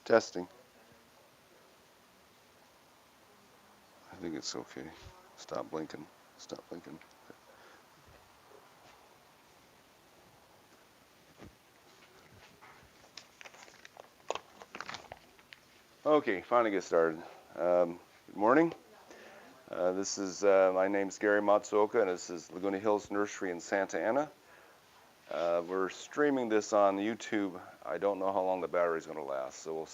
Testing. I think it's okay. Stop blinking. Stop blinking. Okay, finally get started. Good morning. My name's Gary Matsuoka, and this is Laguna Hills Nursery in Santa Ana. We're streaming this on YouTube. I don't know how long the battery's going to last, so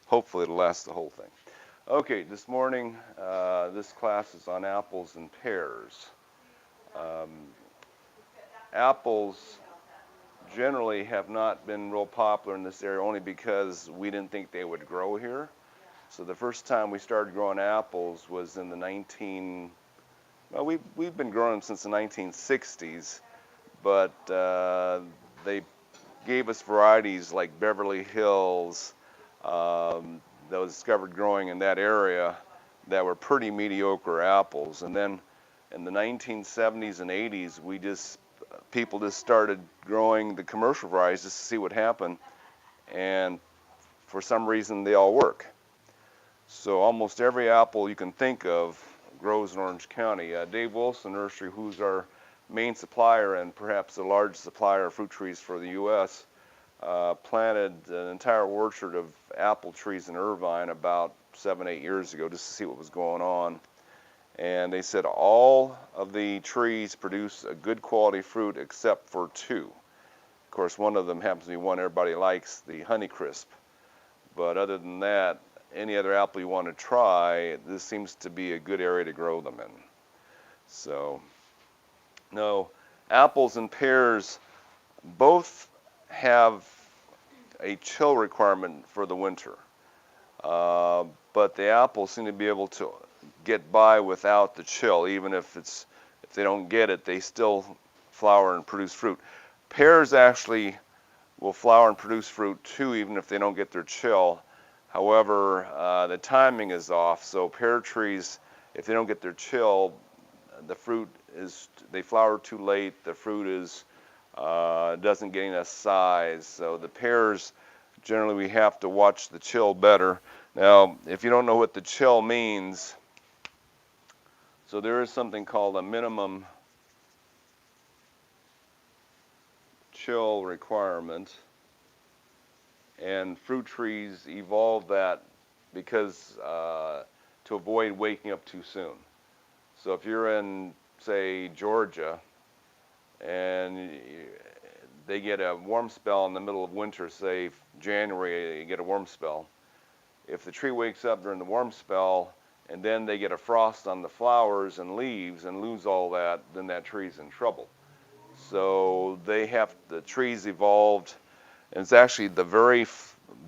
hopefully it'll last the whole thing. Okay, this morning, this class is on apples and pears. Apples generally have not been real popular in this area only because we didn't think they would grow here. So the first time we started growing apples was in the we've been growing them since the 1960s, but they gave us varieties like Beverly Hills that was discovered growing in that area that were pretty mediocre apples. And then in the 1970s and 80s, people just started growing the commercial varieties just to see what happened, and for some reason they all work. So almost every apple you can think of grows in Orange County. Dave Wilson Nursery, who's our main supplier and perhaps the largest supplier of fruit trees for the U.S., planted an entire orchard of apple trees in Irvine about 7-8 years ago just to see what was going on. And they said all of the trees produce a good quality fruit except for two. Of course, one of them happens to be one everybody likes, the Honeycrisp. But other than that, any other apple you want to try, this seems to be a good area to grow them in. So, no, apples and pears both have a chill requirement for the winter. But the apples seem to be able to get by without the chill. Even if they don't get it, they still flower and produce fruit. Pears actually will flower and produce fruit too, even if they don't get their chill. However, the timing is off. So pear trees, if they don't get their chill, they flower too late. The fruit doesn't get enough size. So the pears, generally we have to watch the chill better. Now, if you don't know what the chill means, so there is something called a minimum chill requirement, and fruit trees evolved that because to avoid waking up too soon. So if you're in, say, Georgia, and they get a warm spell in the middle of winter, say January, you get a warm spell. If the tree wakes up during the warm spell and then they get a frost on the flowers and leaves and lose all that, then that tree's in trouble. So the trees evolved, and it's actually the very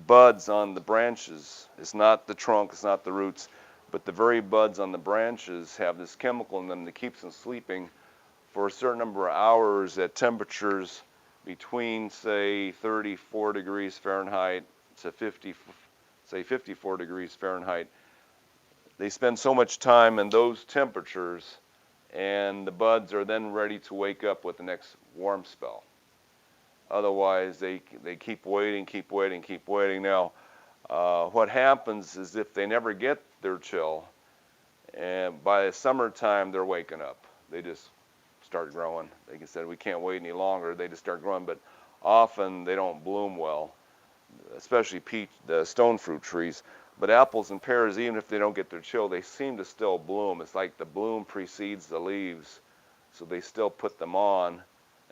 buds on the branches. It's not the trunk, it's not the roots, but the very buds on the branches have this chemical in them that keeps them sleeping for a certain number of hours at temperatures between, say, 34 degrees Fahrenheit to 54 degrees Fahrenheit. They spend so much time in those temperatures, and the buds are then ready to wake up with the next warm spell. Otherwise, they keep waiting. Now, what happens is if they never get their chill, and by the summertime they're waking up. They just start growing. Like I said, we can't wait any longer. They just start growing, but often they don't bloom well, especially the stone fruit trees. But apples and pears, even if they don't get their chill, they seem to still bloom. It's like the bloom precedes the leaves, so they still put them on,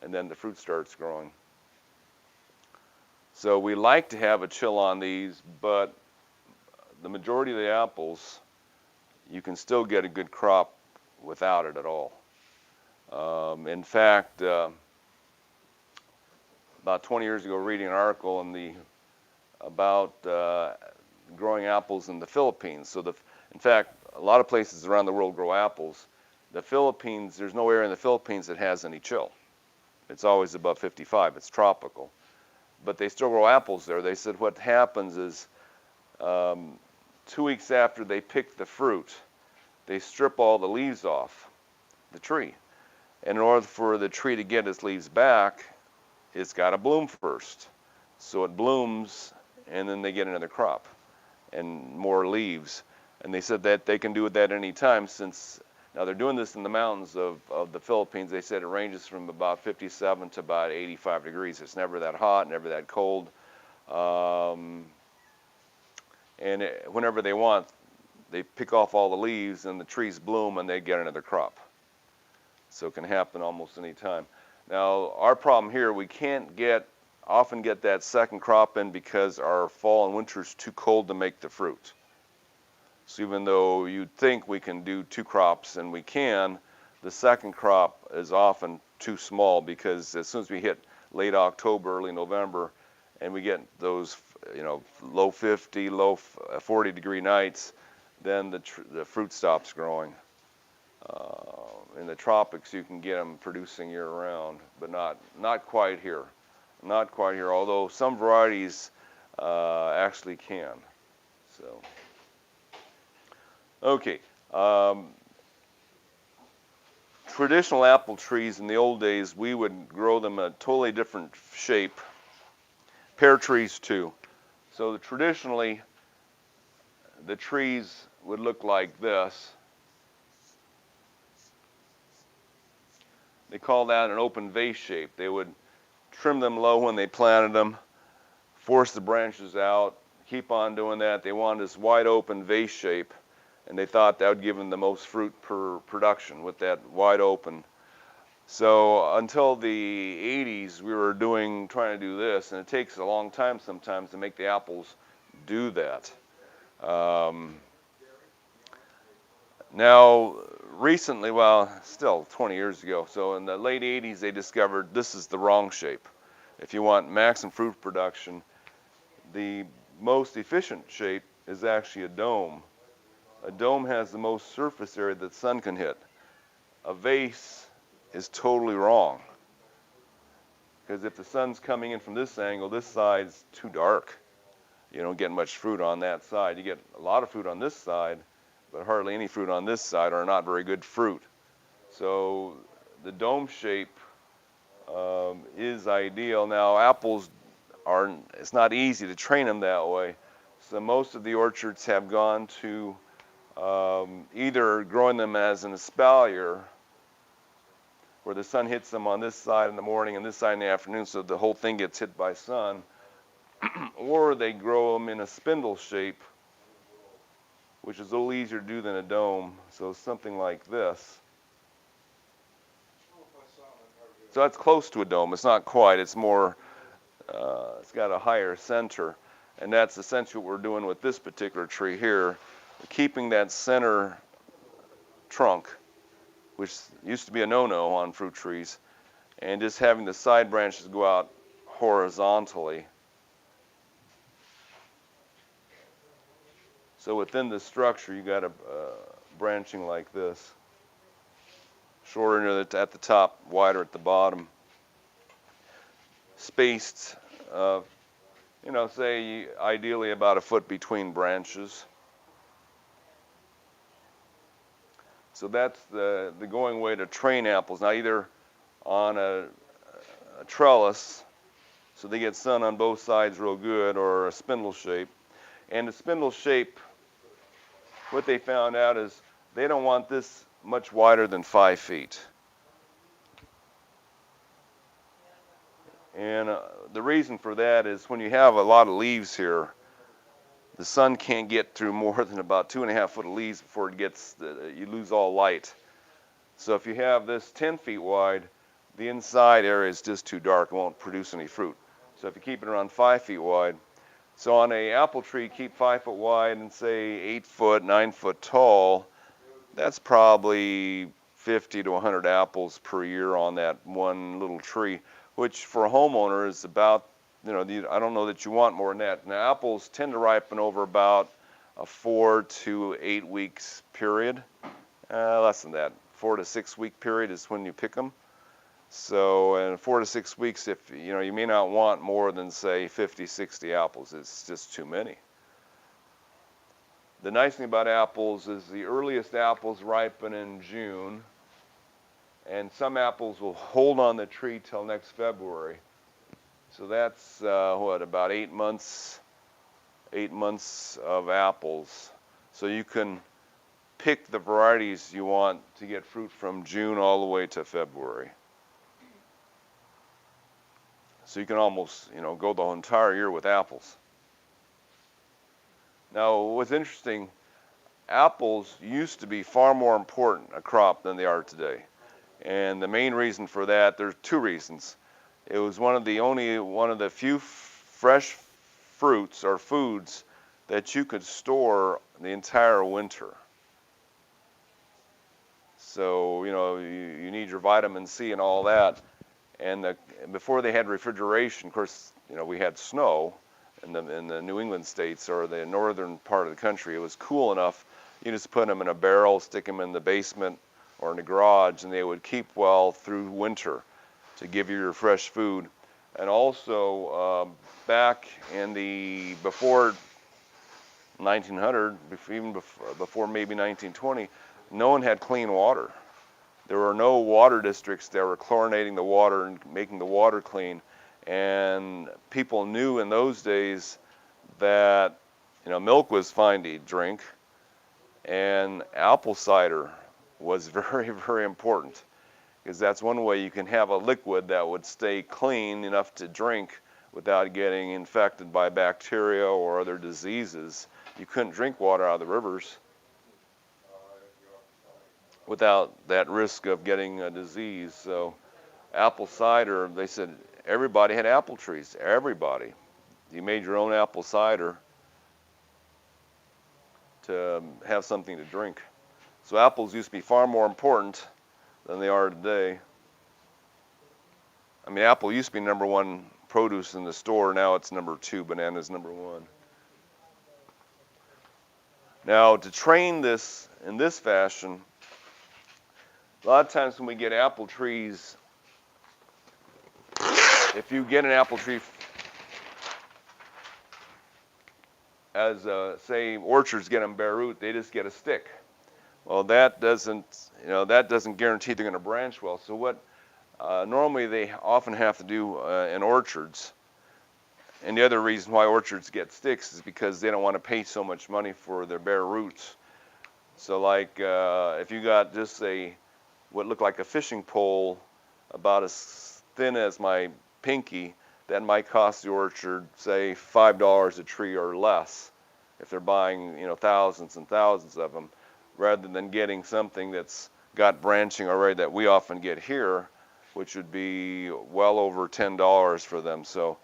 and then the fruit starts growing. So we like to have a chill on these, but the majority of the apples, you can still get a good crop without it at all. In fact, about 20 years ago, reading an article about growing apples in the Philippines. So in fact, a lot of places around the world grow apples. The Philippines, there's no area in the Philippines that has any chill. It's always above 55. It's tropical. But they still grow apples there. They said what happens is 2 weeks after they pick the fruit, they strip all the leaves off the tree. And in order for the tree to get its leaves back, it's got to bloom first. So it blooms, and then they get another crop. and more leaves. And they said that they can do that any time, since now they're doing this in the mountains of the Philippines. They said it ranges from about 57 to about 85 degrees. It's never that hot, never that cold. Whenever they want, they pick off all the leaves and the trees bloom and they get another crop. So it can happen almost any time. Now, our problem here, we can't often get that second crop in because our fall and winter is too cold to make the fruit. So even though you'd think we can do 2 crops, and we can, the second crop is often too small, because as soon as we hit late October, early November, and we get those, low 50, low 40 degree nights, then the fruit stops growing. In the tropics, you can get them producing year round, but not quite here. Not quite here, although some varieties actually can. So, okay. Traditional apple trees in the old days, we would grow them a totally different shape. Pear trees too. So traditionally, the trees would look like this. They call that an open vase shape. They would trim them low when they planted them, force the branches out, keep on doing that. They wanted this wide open vase shape, and they thought that would give them the most fruit per production with that wide open. So until the 80s, we were trying to do this, and it takes a long time sometimes to make the apples do that. Now, recently, well, still 20 years ago, so in the late 80s, they discovered this is the wrong shape. If you want maximum fruit production, the most efficient shape is actually a dome. A dome has the most surface area that the sun can hit. A vase is totally wrong, because if the sun's coming in from this angle, this side's too dark. You don't get much fruit on that side. You get a lot of fruit on this side, but hardly any fruit on this side, or not very good fruit. So the dome shape is ideal. Now, apples it's not easy to train them that way. So most of the orchards have gone to either growing them as an espalier, where the sun hits them on this side in the morning and this side in the afternoon, so the whole thing gets hit by sun, or they grow them in a spindle shape, which is a little easier to do than a dome. So something like this. So that's close to a dome. It's not quite. It's more, it's got a higher center. And that's essentially what we're doing with this particular tree here. We're keeping that center trunk, which used to be a no-no on fruit trees, and just having the side branches go out horizontally. So within the structure, you got a branching like this. Shorter at the top, wider at the bottom. Spaced, say ideally about a foot between branches. So that's the going way to train apples. Now, either on a trellis, so they get sun on both sides real good, or a spindle shape. And the spindle shape, what they found out is they don't want this much wider than 5 feet. And the reason for that is when you have a lot of leaves here, the sun can't get through more than about 2.5 foot of leaves before you lose all light. So if you have this 10 feet wide, the inside area is just too dark. It won't produce any fruit. So if you keep it around 5 feet wide, so on an apple tree, keep 5 foot wide and say 8 foot, 9 foot tall, that's probably 50 to 100 apples per year on that one little tree, which for a homeowner is about, I don't know that you want more than that. Now, apples tend to ripen over about a 4 to 8 weeks period. Less than that. 4 to 6 week period is when you pick them. So in 4 to 6 weeks, if you may not want more than, say, 50, 60 apples. It's just too many. The nice thing about apples is the earliest apples ripen in June, and some apples will hold on the tree till next February. So that's about 8 months 8 months of apples. So you can pick the varieties you want to get fruit from June all the way to February. So you can almost, go the entire year with apples. Now, what's interesting, apples used to be far more important a crop than they are today. And the main reason for that, there's two reasons. It was one of the few fresh fruits or foods that you could store the entire winter. So, you need your vitamin C and all that. And before they had refrigeration, of course, we had snow in the New England states or the northern part of the country. It was cool enough. You just put them in a barrel, stick them in the basement or in the garage, and they would keep well through winter to give you your fresh food. And also, back in before 1900, even before maybe 1920, no one had clean water. There were no water districts that were chlorinating the water and making the water clean. And people knew in those days that, milk was fine to drink, and apple cider was very, very important, because that's one way you can have a liquid that would stay clean enough to drink without getting infected by bacteria or other diseases. You couldn't drink water out of the rivers without that risk of getting a disease. So apple cider, they said everybody had apple trees. Everybody. You made your own apple cider to have something to drink. So apples used to be far more important than they are today. I mean, apple used to be number one produce in the store. Now it's number two. Banana's number one. Now, to train this in this fashion, a lot of times when we get apple trees, if you get an apple tree, as say orchards get them bare root, they just get a stick. Well, that doesn't guarantee they're going to branch well. So what normally they often have to do in orchards, and the other reason why orchards get sticks is because they don't want to pay so much money for their bare roots. So like if you got just what looked like a fishing pole about as thin as my pinky, that might cost the orchard, say, $5 a tree or less if they're buying, thousands and thousands of them, rather than getting something that's got branching already that we often get here, which would be well over $10 for them. So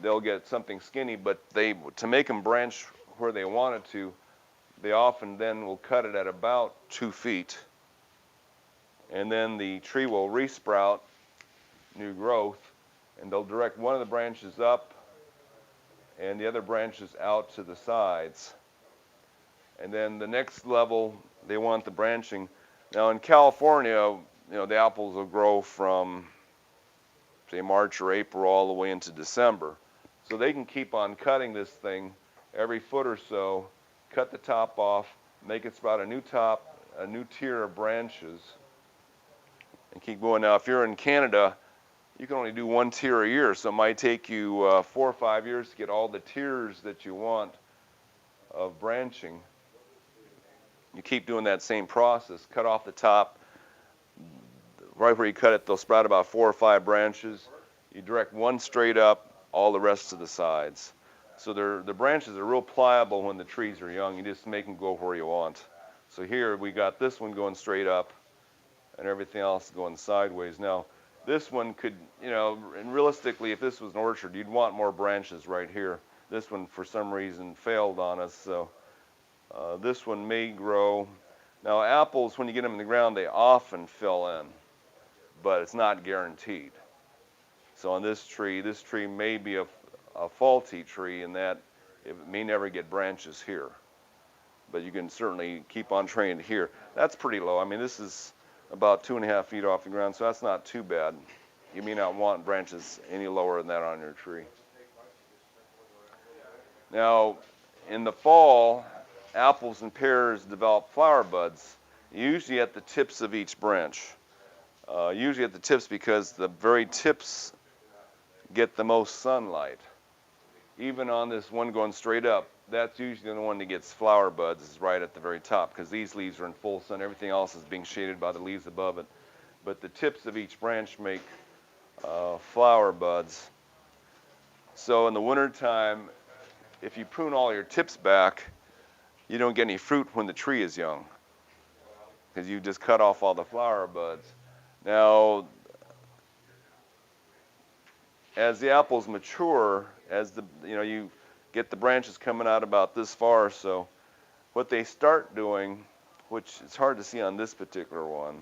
they'll get something skinny, but to make them branch where they want it to, they often then will cut it at about 2 feet. And then the tree will resprout new growth, and they'll direct one of the branches up and the other branches out to the sides. And then the next level, they want the branching. Now in California, the apples will grow from, say, March or April all the way into December. So they can keep on cutting this thing every foot or so, cut the top off, make it sprout a new tier of branches, and keep going. Now, if you're in Canada, you can only do one tier a year, so it might take you 4 or 5 years to get all the tiers that you want of branching. You keep doing that same process. Cut off the top. Right where you cut it, they'll sprout about 4 or 5 branches. You direct one straight up, all the rest to the sides. So the branches are real pliable when the trees are young. You just make them go where you want. So here we got this one going straight up and everything else going sideways. Now, this one could, and realistically, if this was an orchard, you'd want more branches right here. This one, for some reason, failed on us, so this one may grow. Now, apples, when you get them in the ground, they often fill in, but it's not guaranteed. So on this tree may be a faulty tree in that it may never get branches here. But you can certainly keep on training here. That's pretty low. I mean, this is about 2.5 feet off the ground, so that's not too bad. You may not want branches any lower than that on your tree. Now, in the fall, apples and pears develop flower buds, usually at the tips of each branch. Usually at the tips because the very tips get the most sunlight. even on this one going straight up, that's usually the one that gets flower buds, is right at the very top, because these leaves are in full sun. Everything else is being shaded by the leaves above it. But the tips of each branch make flower buds. So in the wintertime, if you prune all your tips back, you don't get any fruit when the tree is young, because you just cut off all the flower buds. Now, as the apples mature, as you get the branches coming out about this far, so what they start doing, which it's hard to see on this particular one,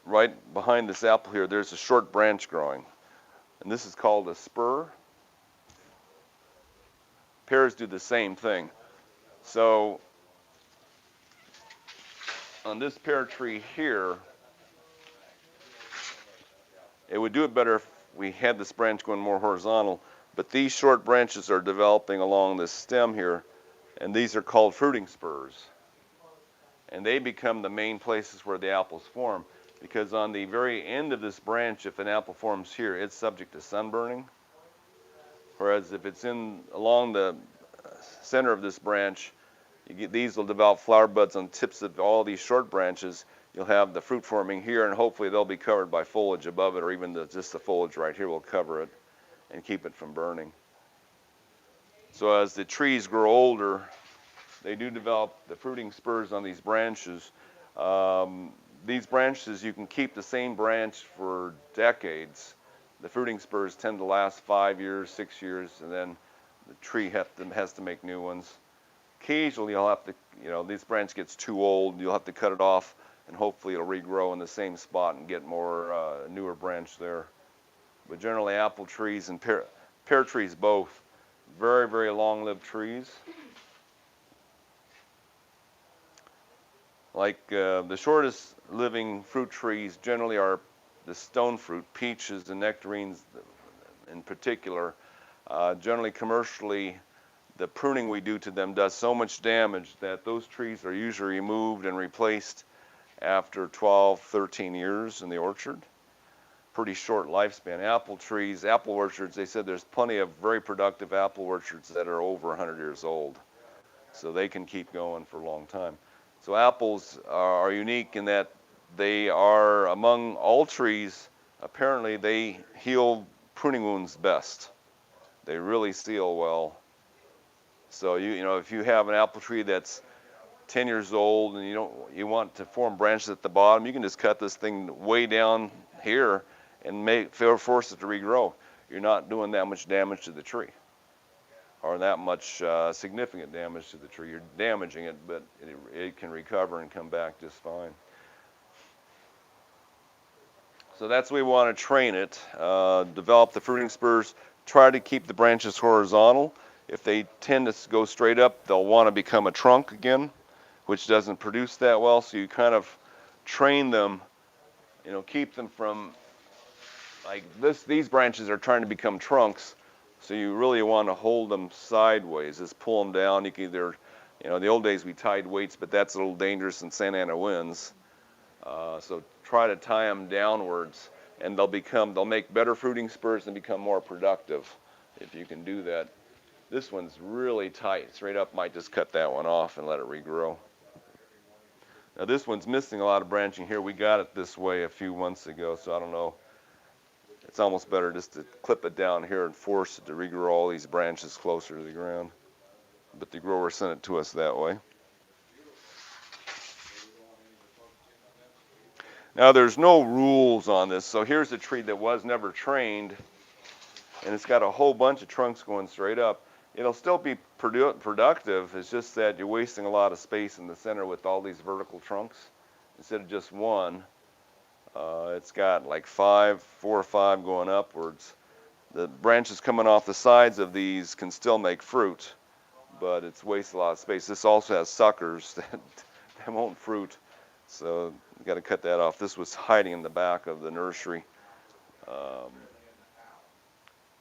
right behind this apple here, there's a short branch growing, and this is called a spur. Pears do the same thing. So on this pear tree here, it would do it better if we had this branch going more horizontal, but these short branches are developing along this stem here, and these are called fruiting spurs. And they become the main places where the apples form, because on the very end of this branch, if an apple forms here, it's subject to sunburning. Whereas if it's along the center of this branch, these will develop flower buds on tips of all these short branches. You'll have the fruit forming here, and hopefully they'll be covered by foliage above it, or even just the foliage right here will cover it and keep it from burning. So as the trees grow older, they do develop the fruiting spurs on these branches. These branches, you can keep the same branch for decades. The fruiting spurs tend to last 5 years, 6 years, and then the tree has to make new ones. Occasionally you'll have to, this branch gets too old, you'll have to cut it off, and hopefully it'll regrow in the same spot and get more newer branch there. But generally apple trees and pear trees both, very, very long-lived trees. Like the shortest living fruit trees generally are the stone fruit, peaches and nectarines in particular. Generally commercially, the pruning we do to them does so much damage that those trees are usually removed and replaced after 12, 13 years in the orchard. Pretty short lifespan. Apple trees, apple orchards, they said there's plenty of very productive apple orchards that are over 100 years old. So they can keep going for a long time. So apples are unique in that they are, among all trees, apparently they heal pruning wounds best. They really seal well. So if you have an apple tree that's 10 years old and you want to form branches at the bottom, you can just cut this thing way down here and force it to regrow. You're not doing that much damage to the tree, or that much significant damage to the tree. You're damaging it, but it can recover and come back just fine. So that's the way we want to train it. Develop the fruiting spurs. Try to keep the branches horizontal. If they tend to go straight up, they'll want to become a trunk again, which doesn't produce that well. So you kind of train them, keep them from, like these branches are trying to become trunks. So you really want to hold them sideways, just pull them down. You can either, in the old days we tied weights, but that's a little dangerous in Santa Ana winds. So try to tie them downwards, and they'll make better fruiting spurs and become more productive if you can do that. This one's really tight. Straight up, might just cut that one off and let it regrow. Now this one's missing a lot of branching here. We got it this way a few months ago, so I don't know. It's almost better just to clip it down here and force it to regrow all these branches closer to the ground. But the grower sent it to us that way. Now there's no rules on this. So here's a tree that was never trained, and it's got a whole bunch of trunks going straight up. It'll still be productive. It's just that you're wasting a lot of space in the center with all these vertical trunks instead of just one. It's got like 4 or 5 going upwards. The branches coming off the sides of these can still make fruit, but it's wasted a lot of space. This also has suckers that won't fruit, so you got to cut that off. This was hiding in the back of the nursery.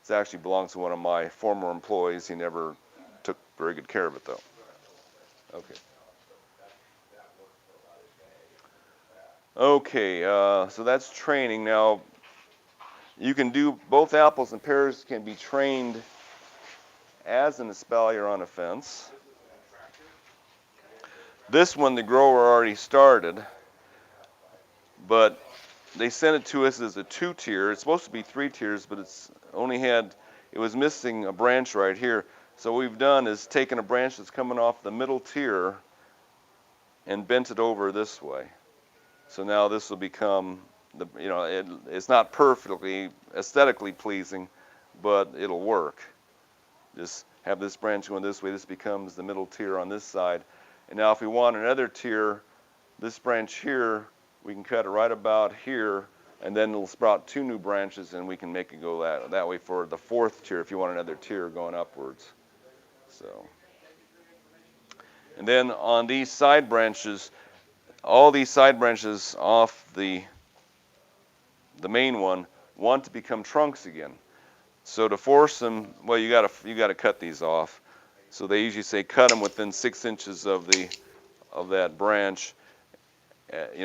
It actually belongs to one of my former employees. He never took very good care of it, though. Okay. Okay, so that's training. Now, You can do, both apples and pears can be trained as an espalier on a fence. This one the grower already started, but they sent it to us as a 2-tier. It's supposed to be 3 tiers, but it was missing a branch right here. So what we've done is taken a branch that's coming off the middle tier and bent it over this way. So now this will become, it's not perfectly aesthetically pleasing, but it'll work. Just have this branch going this way. This becomes the middle tier on this side. And now if we want another tier, this branch here, we can cut it right about here, and then it'll sprout 2 new branches, and we can make it go that way for the 4th tier if you want another tier going upwards. So, and then on these side branches, all these side branches off the main one want to become trunks again. So to force them, well, you gotta cut these off. So they usually say cut them within 6 inches of that branch,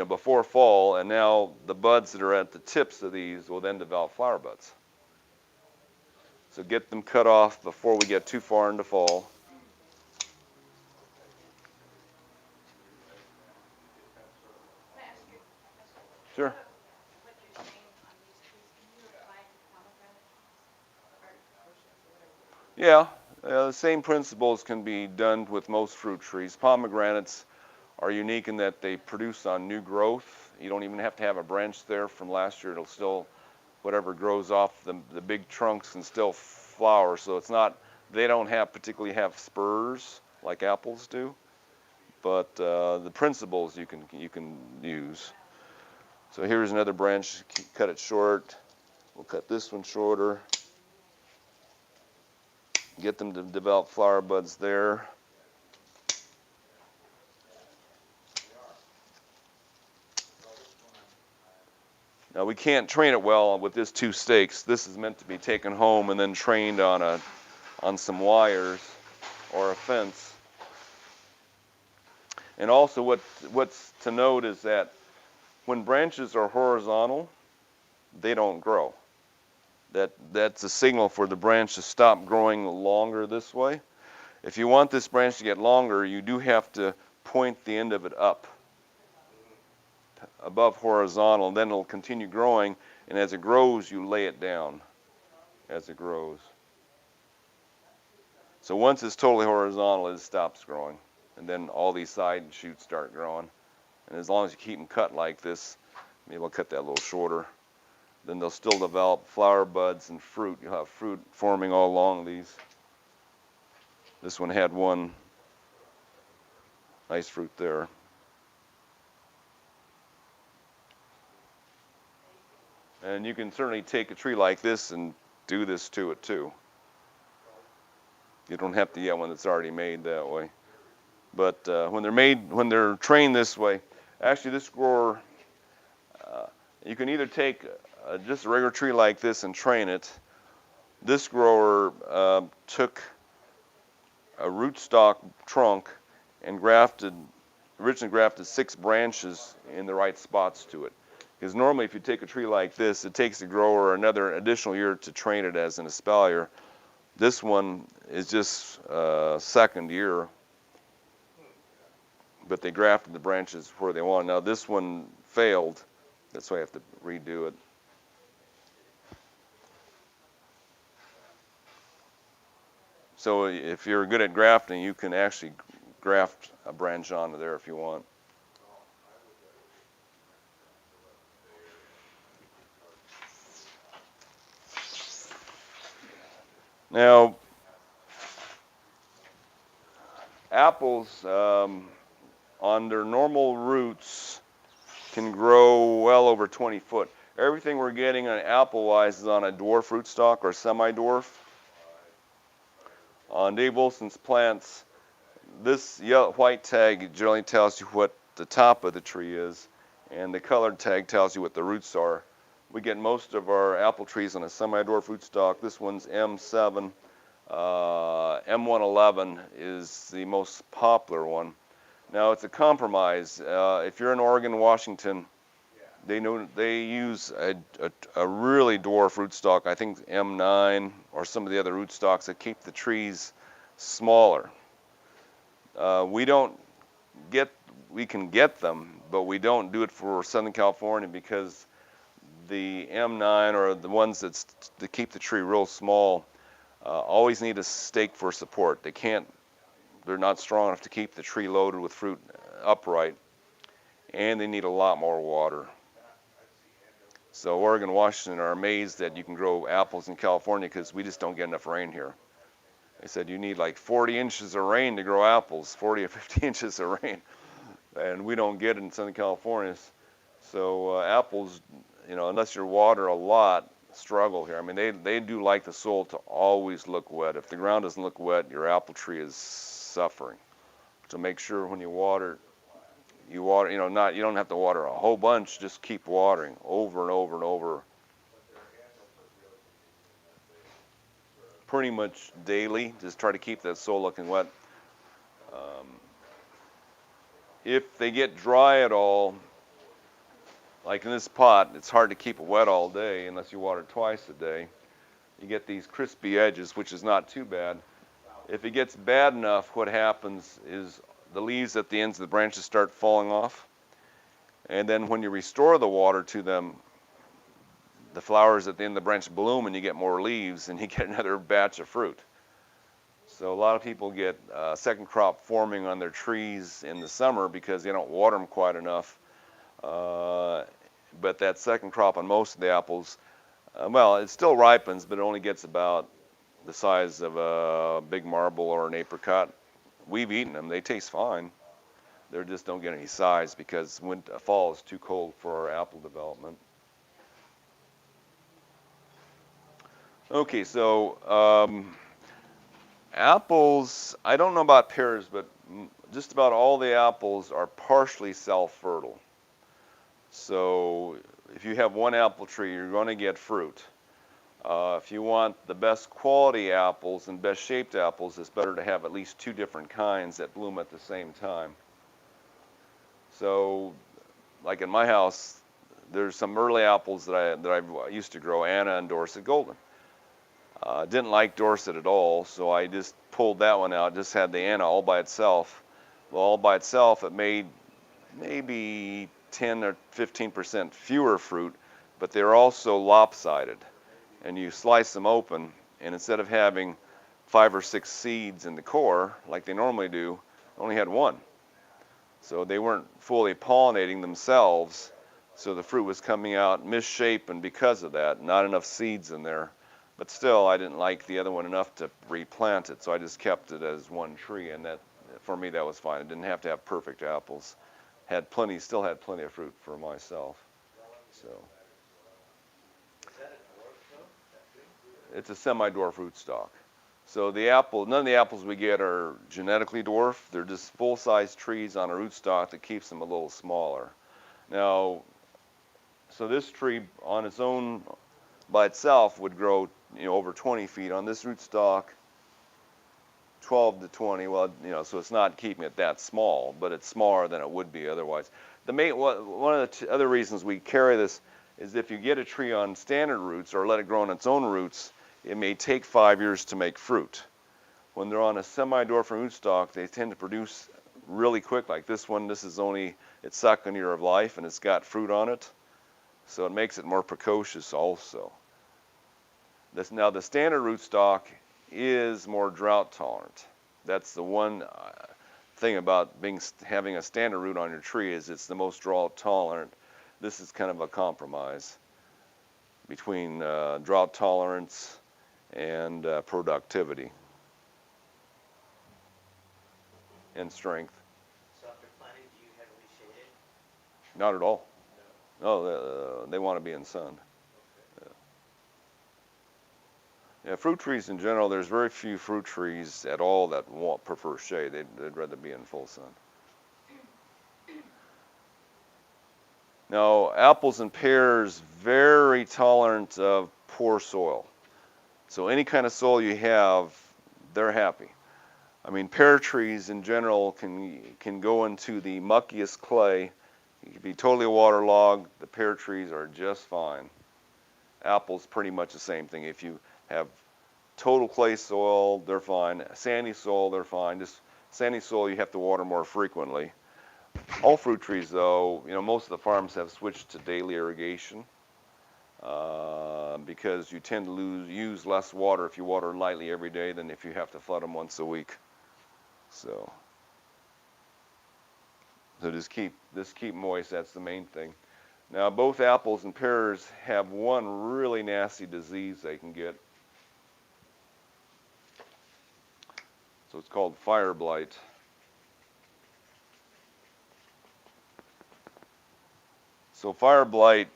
before fall. And now the buds that are at the tips of these will then develop flower buds. So get them cut off before we get too far into fall. Sure. Yeah, the same principles can be done with most fruit trees. Pomegranates are unique in that they produce on new growth. You don't even have to have a branch there from last year. It'll still, whatever grows off the big trunks can still flower. So it's not, they don't particularly have spurs like apples do, but the principles you can use. So here's another branch, cut it short. We'll cut this one shorter. Get them to develop flower buds there. Now we can't train it well with this 2 stakes. This is meant to be taken home and then trained on some wires or a fence. And also what's to note is that when branches are horizontal, they don't grow. That's a signal for the branch to stop growing longer this way. If you want this branch to get longer, you do have to point the end of it up above horizontal, and then it'll continue growing, and as it grows, you lay it down as it grows. So once it's totally horizontal, it stops growing, and then all these side shoots start growing. And as long as you keep them cut like this, maybe I'll cut that a little shorter, then they'll still develop flower buds and fruit. You'll have fruit forming all along these. This one had one nice fruit there. And you can certainly take a tree like this and do this to it too. You don't have to get one that's already made that way. But when they're trained this way, actually this grower, you can either take just a regular tree like this and train it. This grower took a rootstock trunk and originally grafted 6 branches in the right spots to it. Because normally if you take a tree like this, it takes the grower another additional year to train it as an espalier. This one is just 2nd year, but they grafted the branches where they want. Now this one failed, that's why I have to redo it. So if you're good at grafting, you can actually graft a branch onto there if you want. Now, apples on their normal roots can grow well over 20 foot. Everything we're getting on apple-wise is on a dwarf rootstock or semi-dwarf. On Dave Wilson's plants, this white tag generally tells you what the top of the tree is, and the colored tag tells you what the roots are. We get most of our apple trees on a semi-dwarf rootstock. This one's M7. M111 is the most popular one. Now it's a compromise. If you're in Oregon, Washington, they use a really dwarf rootstock. I think M9 or some of the other rootstocks that keep the trees smaller. We don't get we can get them, but we don't do it for Southern California because the M9 or the ones that keep the tree real small always need a stake for support. They're not strong enough to keep the tree loaded with fruit upright, and they need a lot more water. So Oregon and Washington are amazed that you can grow apples in California because we just don't get enough rain here. They said you need like 40 inches of rain to grow apples, 40 or 50 inches of rain, and we don't get it in Southern California. So apples, unless you water a lot, struggle here. I mean, they do like the soil to always look wet. If the ground doesn't look wet, your apple tree is suffering. So make sure when you water, you don't have to water a whole bunch, just keep watering over and over and over. Pretty much daily, just try to keep that soil looking wet. If they get dry at all, like in this pot, it's hard to keep it wet all day unless you water twice a day. You get these crispy edges, which is not too bad. If it gets bad enough, what happens is the leaves at the ends of the branches start falling off. And then when you restore the water to them, the flowers at the end of the branch bloom and you get more leaves and you get another batch of fruit. So a lot of people get second crop forming on their trees in the summer because they don't water them quite enough. But that second crop on most of the apples, well, it still ripens, but it only gets about the size of a big marble or an apricot. We've eaten them. They taste fine. They just don't get any size because fall is too cold for our apple development. Okay, so apples, I don't know about pears, but just about all the apples are partially self-fertile. So if you have one apple tree, you're going to get fruit. If you want the best quality apples and best shaped apples, it's better to have at least two different kinds that bloom at the same time. So, like in my house, there's some early apples that I used to grow, Anna and Dorset Golden. Didn't like Dorset at all, so I just pulled that one out, just had the Anna all by itself. Well, all by itself, it made maybe 10 or 15% fewer fruit, but they're also lopsided. And you slice them open, and instead of having 5 or 6 seeds in the core, like they normally do, only had one. So they weren't fully pollinating themselves, so the fruit was coming out misshapen because of that, not enough seeds in there. But still, I didn't like the other one enough to replant it, so I just kept it as one tree, and that, for me, that was fine. I didn't have to have perfect apples. Still had plenty of fruit for myself. So it's a semi-dwarf rootstock. So none of the apples we get are genetically dwarf. They're just full-size trees on a rootstock that keeps them a little smaller. Now, so this tree on its own by itself would grow over 20 feet. On this rootstock, 12 to 20. Well, so it's not keeping it that small, but it's smaller than it would be otherwise. One of the other reasons we carry this is if you get a tree on standard roots or let it grow on its own roots, it may take 5 years to make fruit. When they're on a semi-dwarf rootstock, they tend to produce really quick. Like this one, this is only its second year of life, and it's got fruit on it, so it makes it more precocious also. Now the standard rootstock is more drought tolerant. That's the one thing about having a standard root on your tree is it's the most drought tolerant. This is kind of a compromise between drought tolerance and productivity and strength. So after planting, do you heavily shade it? Not at all. No, they want to be in sun. Yeah, fruit trees in general, there's very few fruit trees at all that prefer shade. They'd rather be in full sun. Now, apples and pears, very tolerant of poor soil. So any kind of soil you have, they're happy. I mean, pear trees in general can go into the muckiest clay You can be totally waterlogged. The pear trees are just fine. Apples, pretty much the same thing. If you have total clay soil, they're fine. Sandy soil, they're fine. Just sandy soil, you have to water more frequently. All fruit trees, though, most of the farms have switched to daily irrigation because you tend to use less water if you water lightly every day than if you have to flood them once a week. So just keep moist. That's the main thing. Now, both apples and pears have one really nasty disease they can get. So it's called fire blight. So fire blight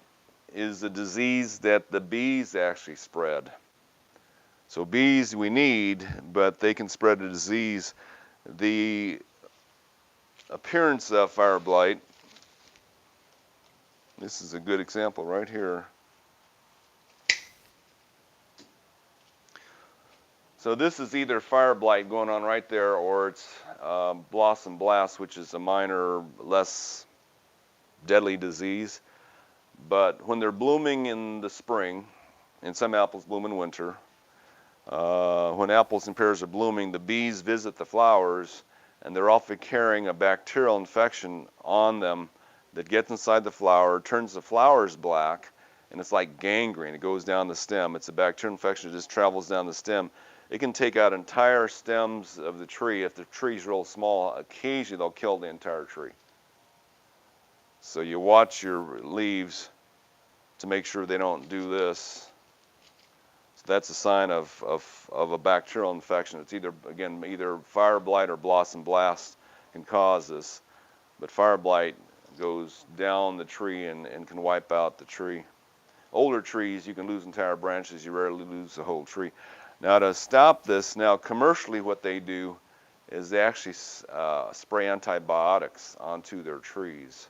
is a disease that the bees actually spread. So bees we need, but they can spread a disease. The appearance of fire blight, this is a good example right here. So this is either fire blight going on right there, or it's blossom blast, which is a minor, less deadly disease. But when they're blooming in the spring, and some apples bloom in winter, when apples and pears are blooming, the bees visit the flowers, and they're often carrying a bacterial infection on them that gets inside the flower, turns the flowers black, and it's like gangrene. It goes down the stem. It's a bacterial infection that just travels down the stem. It can take out entire stems of the tree. If the tree's real small, occasionally they'll kill the entire tree. So you watch your leaves to make sure they don't do this. So that's a sign of a bacterial infection. It's either fire blight or blossom blast can cause this. But fire blight goes down the tree and can wipe out the tree. Older trees, you can lose entire branches. You rarely lose the whole tree. Now, to stop this, commercially what they do is they actually spray antibiotics onto their trees.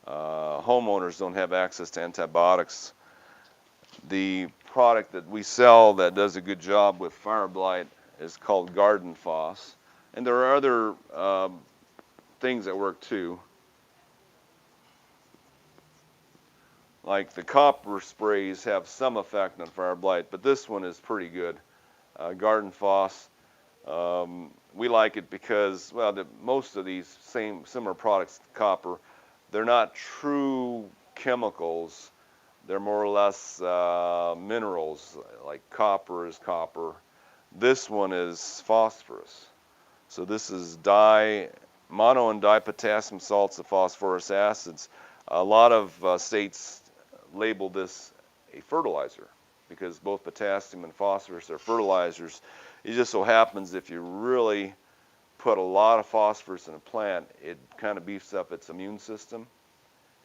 Homeowners don't have access to antibiotics. The product that we sell that does a good job with fire blight is called Garden Foss. And there are other things that work too. Like the copper sprays have some effect on fire blight, but this one is pretty good. Garden Foss. We like it because, most of these similar products, copper, they're not true chemicals. They're more or less minerals, like copper is copper. This one is phosphorus. So this is mono and dipotassium salts of phosphorus acids. A lot of states label this a fertilizer because both potassium and phosphorus are fertilizers. It just so happens if you really put a lot of phosphorus in a plant, it kind of beefs up its immune system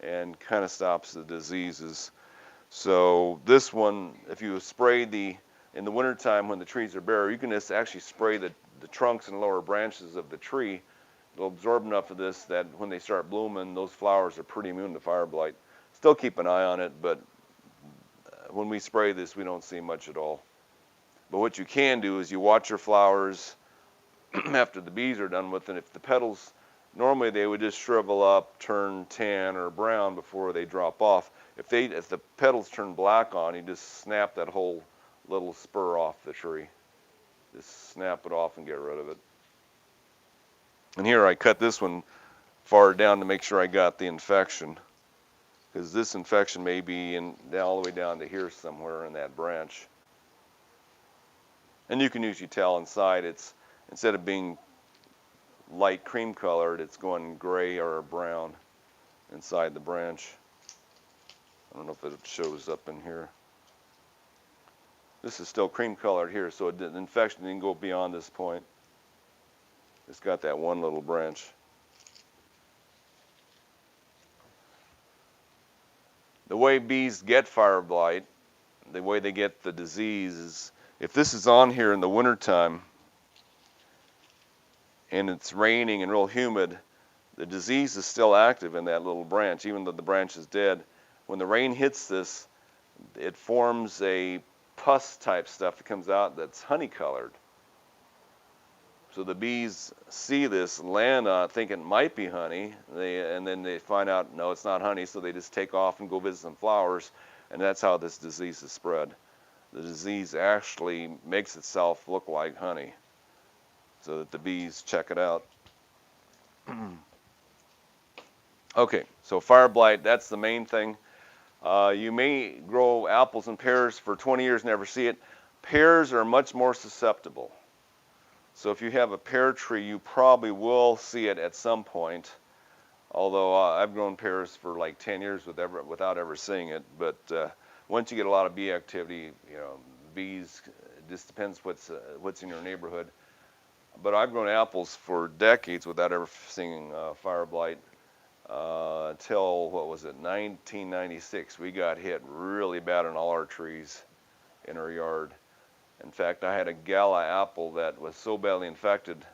and kind of stops the diseases. So this one, if you spray in the wintertime when the trees are bare, you can just actually spray the trunks and lower branches of the tree. It'll absorb enough of this that when they start blooming, those flowers are pretty immune to fire blight. Still keep an eye on it, but when we spray this, we don't see much at all. But what you can do is you watch your flowers after the bees are done with, and if the petals, normally they would just shrivel up, turn tan or brown before they drop off. If the petals turn black on, you just snap that whole little spur off the tree. Just snap it off and get rid of it. And here I cut this one far down to make sure I got the infection, because this infection may be all the way down to here somewhere in that branch. And you can usually tell inside, it's instead of being light cream colored, it's going gray or brown inside the branch. I don't know if it shows up in here. This is still cream colored here, so the infection didn't go beyond this point. It's got that one little branch. The way bees get fire blight, the way they get the disease is, if this is on here in the wintertime and it's raining and real humid, the disease is still active in that little branch, even though the branch is dead. When the rain hits this, it forms a pus type stuff that comes out that's honey colored. So the bees see this, land on it, thinking it might be honey, and then they find out, no, it's not honey, so they just take off and go visit some flowers, and that's how this disease is spread. The disease actually makes itself look like honey, so that the bees check it out. Okay, so fire blight, that's the main thing. You may grow apples and pears for 20 years, never see it. Pears are much more susceptible. So if you have a pear tree, you probably will see it at some point. Although I've grown pears for like 10 years without ever seeing it. But once you get a lot of bee activity, bees, it just depends what's in your neighborhood. But I've grown apples for decades without ever seeing fire blight. Until, what was it, 1996. We got hit really bad on all our trees in our yard. In fact, I had a gala apple that was so badly infected,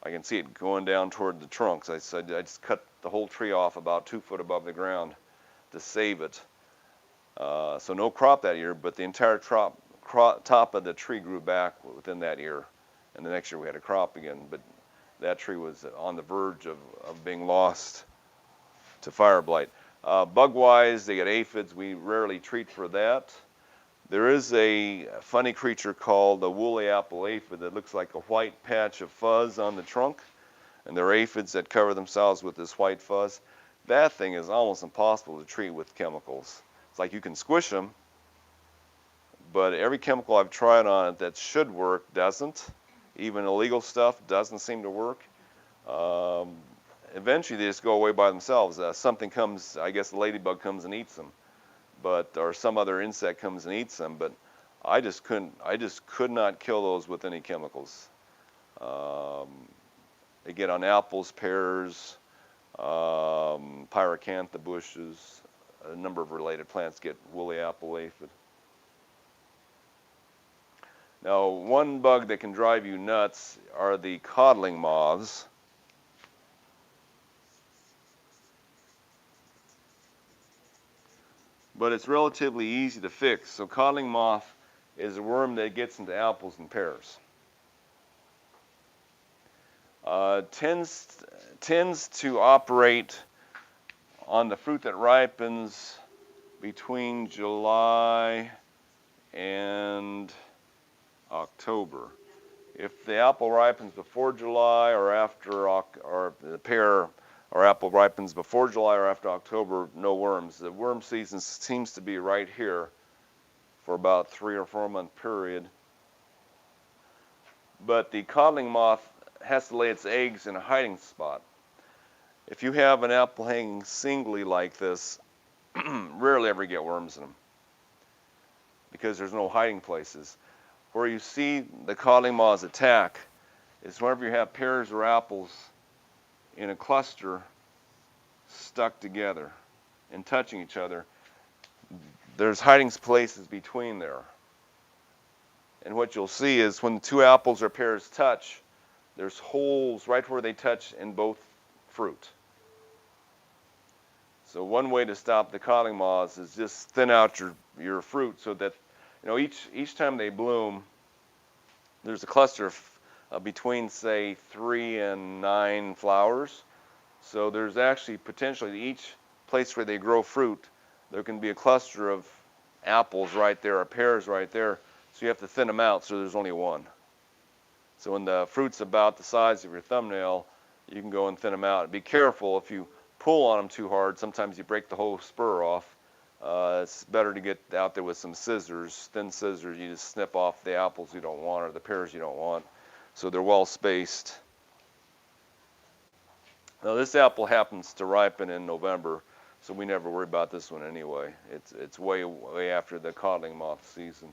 I can see it going down toward the trunks. I just cut the whole tree off about 2 foot above the ground to save it. So no crop that year, but the entire top of the tree grew back within that year. And the next year we had a crop again, but that tree was on the verge of being lost to fire blight. Bug-wise, they get aphids. We rarely treat for that. There is a funny creature called the woolly apple aphid that looks like a white patch of fuzz on the trunk, and there are aphids that cover themselves with this white fuzz. That thing is almost impossible to treat with chemicals. It's like you can squish them, but every chemical I've tried on it that should work doesn't. Even illegal stuff doesn't seem to work. Eventually they just go away by themselves. Something comes, I guess a ladybug comes and eats them, or some other insect comes and eats them, but I just could not kill those with any chemicals. They get on apples, pears, pyracantha bushes, a number of related plants get woolly apple aphid. Now, one bug that can drive you nuts are the coddling moths. But it's relatively easy to fix. So coddling moth is a worm that gets into apples and pears. Tends to operate on the fruit that ripens between July and October. If the apple ripens before July or after, or the pear or apple ripens before July or after October, no worms. The worm season seems to be right here for about 3 or 4 month period. But the coddling moth has to lay its eggs in a hiding spot. If you have an apple hanging singly like this, rarely ever get worms in them because there's no hiding places. Where you see the coddling moths attack is whenever you have pears or apples in a cluster stuck together and touching each other. There's hiding places between there. And what you'll see is when the 2 apples or pears touch, there's holes right where they touch in both fruit. So one way to stop the coddling moths is just thin out your fruit so that each time they bloom, there's a cluster of between, say, 3 and 9 flowers. So there's actually potentially each place where they grow fruit, there can be a cluster of apples right there or pears right there. So you have to thin them out so there's only one. So when the fruit's about the size of your thumbnail, you can go and thin them out. Be careful if you pull on them too hard. Sometimes you break the whole spur off. It's better to get out there with some scissors, thin scissors. You just snip off the apples you don't want or the pears you don't want, so they're well spaced. Now this apple happens to ripen in November, so we never worry about this one anyway. It's way after the coddling moth season.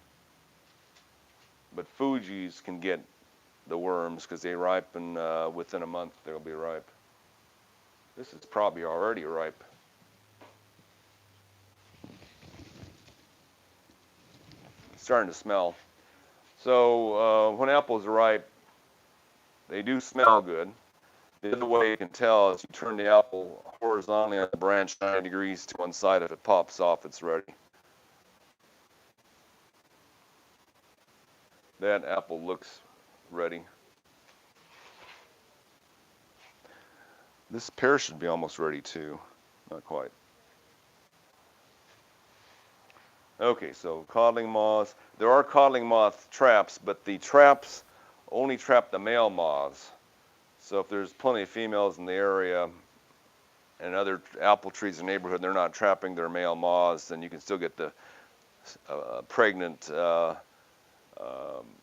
But Fuji's can get the worms because they ripen within a month. They'll be ripe. This is probably already ripe. It's starting to smell. So when apples are ripe, they do smell good. The other way you can tell is you turn the apple horizontally on the branch 90 degrees to one side. If it pops off, it's ready. That apple looks ready. This pear should be almost ready too. Not quite. Okay, so coddling moths. There are coddling moth traps, but the traps only trap the male moths. So if there's plenty of females in the area and other apple trees in the neighborhood, they're not trapping their male moths, then you can still get the pregnant,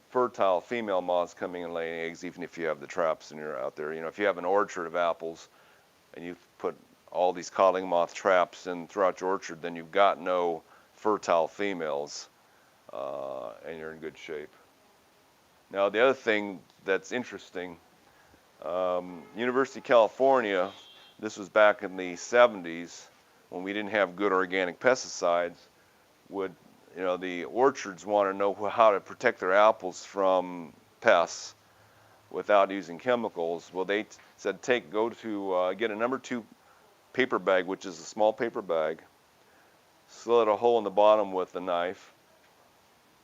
fertile female moths coming and laying eggs, even if you have the traps and you're out there. You know, if you have an orchard of apples and you've put all these coddling moth traps in throughout your orchard, then you've got no fertile females, and you're in good shape. Now, the other thing that's interesting, University of California, this was back in the 70s when we didn't have good organic pesticides, the orchards want to know how to protect their apples from pests without using chemicals. Well, they said get a #2 paper bag, which is a small paper bag, slit a hole in the bottom with a knife.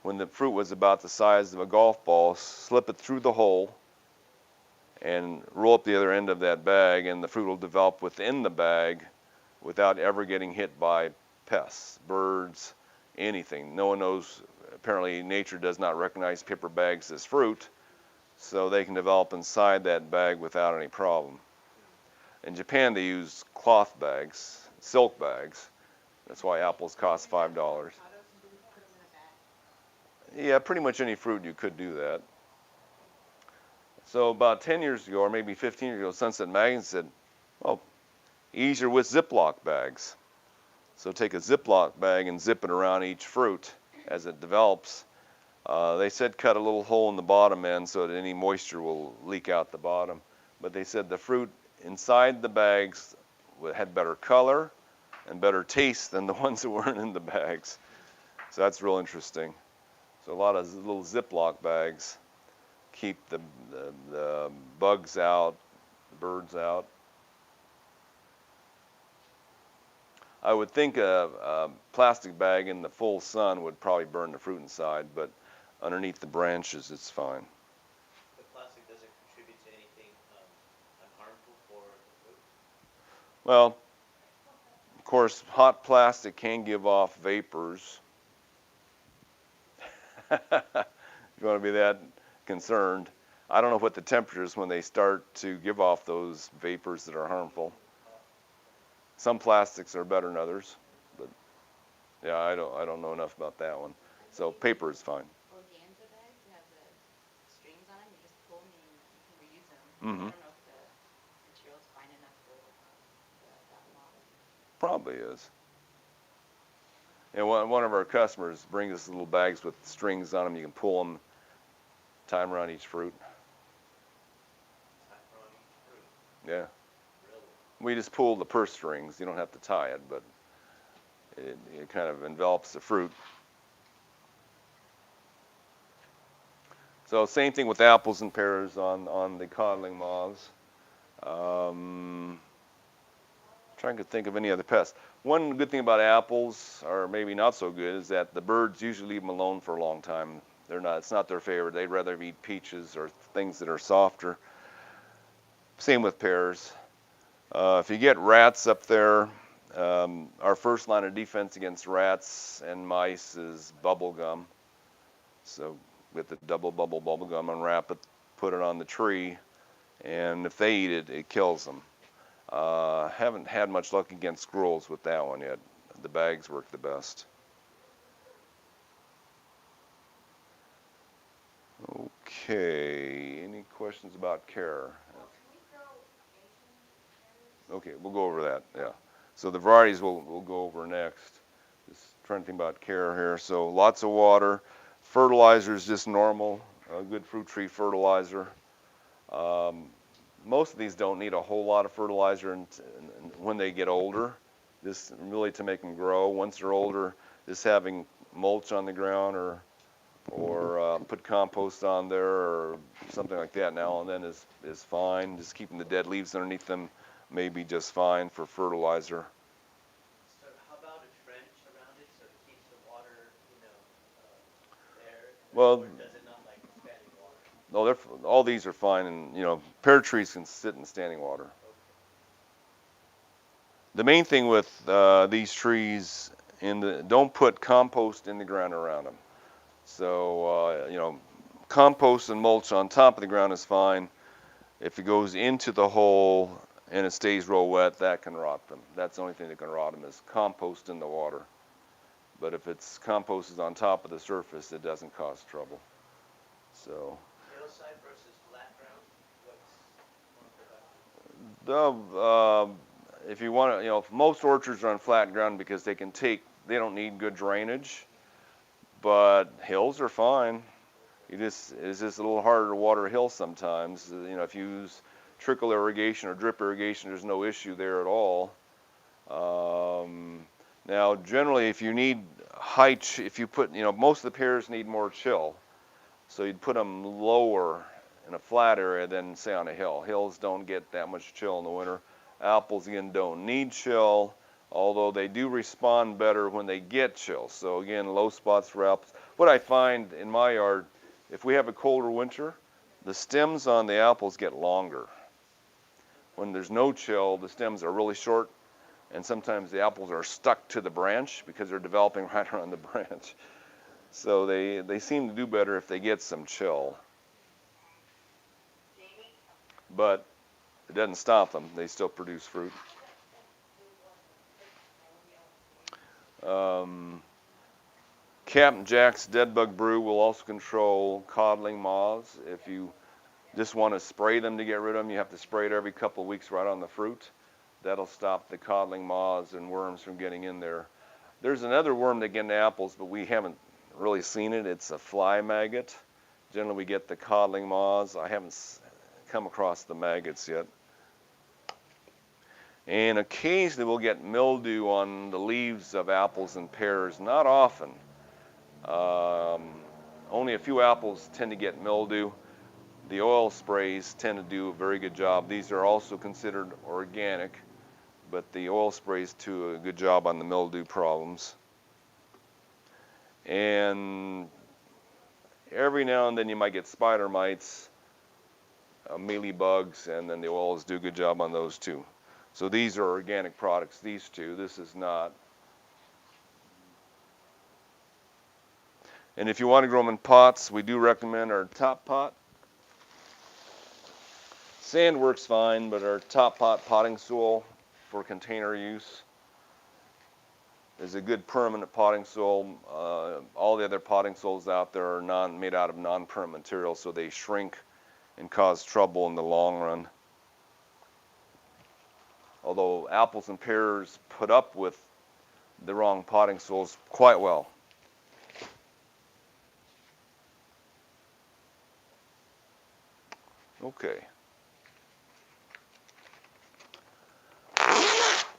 When the fruit was about the size of a golf ball, slip it through the hole and roll up the other end of that bag, and the fruit will develop within the bag without ever getting hit by pests, birds, anything. No one knows, apparently nature does not recognize paper bags as fruit, so they can develop inside that bag without any problem. In Japan, they use cloth bags, silk bags. That's why apples cost $5. Yeah, pretty much any fruit you could do that. So about 10 years ago, or maybe 15 years ago, Sunset Magazine said, oh, easier with Ziploc bags. So take a Ziploc bag and zip it around each fruit as it develops. They said cut a little hole in the bottom end so that any moisture will leak out the bottom. But they said the fruit inside the bags had better color and better taste than the ones that weren't in the bags. So that's real interesting. So a lot of little Ziploc bags keep the bugs out, the birds out. I would think a plastic bag in the full sun would probably burn the fruit inside, but underneath the branches it's fine. The plastic doesn't contribute to anything harmful for the fruit? Well, of course, hot plastic can give off vapors. If you want to be that concerned. I don't know what the temperature is when they start to give off those vapors that are harmful. Some plastics are better than others, but yeah, I don't know enough about that one. So paper is fine. Organza bags have the strings on them. You just pull them and you can reuse them. Mm-hmm. I don't know if the material's fine enough for that model. Probably is. And one of our customers brings us little bags with strings on them. You can pull them, tie them around each fruit. Yeah. We just pull the purse strings. You don't have to tie it, but it kind of envelops the fruit. So same thing with apples and pears on the coddling moths. Trying to think of any other pests. One good thing about apples, or maybe not so good, is that the birds usually leave them alone for a long time. It's not their favorite. They'd rather eat peaches or things that are softer. Same with pears. If you get rats up there, our first line of defense against rats and mice is bubble gum. So get the double bubble gum, unwrap it, put it on the tree, and if they eat it, it kills them. Haven't had much luck against squirrels with that one yet. The bags work the best. Okay, any questions about care? Okay, we'll go over that, yeah. So the varieties we'll go over next. Just trying to think about care here. So lots of water. Fertilizer is just normal, a good fruit tree fertilizer. Most of these don't need a whole lot of fertilizer when they get older, just really to make them grow. Once they're older, just having mulch on the ground or put compost on there or something like that now and then is fine. Just keeping the dead leaves underneath them may be just fine for fertilizer. So how about a trench around it so it keeps the water, there? Well, or does it not like standing water? No, all these are fine, and pear trees can sit in standing water. The main thing with these trees, don't put compost in the ground around them. So compost and mulch on top of the ground is fine. If it goes into the hole and it stays real wet, that can rot them. That's the only thing that can rot them is compost in the water. But if it's compost is on top of the surface, it doesn't cause trouble. So Hillside versus flat ground, what's more productive? if you want to, most orchards are on flat ground because they don't need good drainage. But hills are fine. It's just a little harder to water a hill sometimes. If you use trickle irrigation or drip irrigation, there's no issue there at all. Now, generally, if you need if you put, most of the pears need more chill. So you'd put them lower in a flat area than, say, on a hill. Hills don't get that much chill in the winter. Apples, again, don't need chill, although they do respond better when they get chill. So again, low spots for apples. What I find in my yard, if we have a colder winter, the stems on the apples get longer. When there's no chill, the stems are really short, and sometimes the apples are stuck to the branch because they're developing right around the branch. So they seem to do better if they get some chill. But it doesn't stop them. They still produce fruit. Captain Jack's Dead Bug Brew will also control coddling moths. If you just want to spray them to get rid of them, you have to spray it every couple of weeks right on the fruit. That'll stop the coddling moths and worms from getting in there. There's another worm that get into apples, but we haven't really seen it. It's a fly maggot. Generally, we get the coddling moths. I haven't come across the maggots yet. And occasionally we'll get mildew on the leaves of apples and pears. Not often. Only a few apples tend to get mildew. The oil sprays tend to do a very good job. These are also considered organic, but the oil sprays do a good job on the mildew problems. And every now and then you might get spider mites, mealy bugs, and then the oils do a good job on those too. So these are organic products, these two. This is not. And if you want to grow them in pots, we do recommend our top pot. Sand works fine, but our top pot potting soil for container use is a good permanent potting soil. All the other potting soils out there are made out of non-permanent material, so they shrink and cause trouble in the long run. Although apples and pears put up with the wrong potting soils quite well. Okay.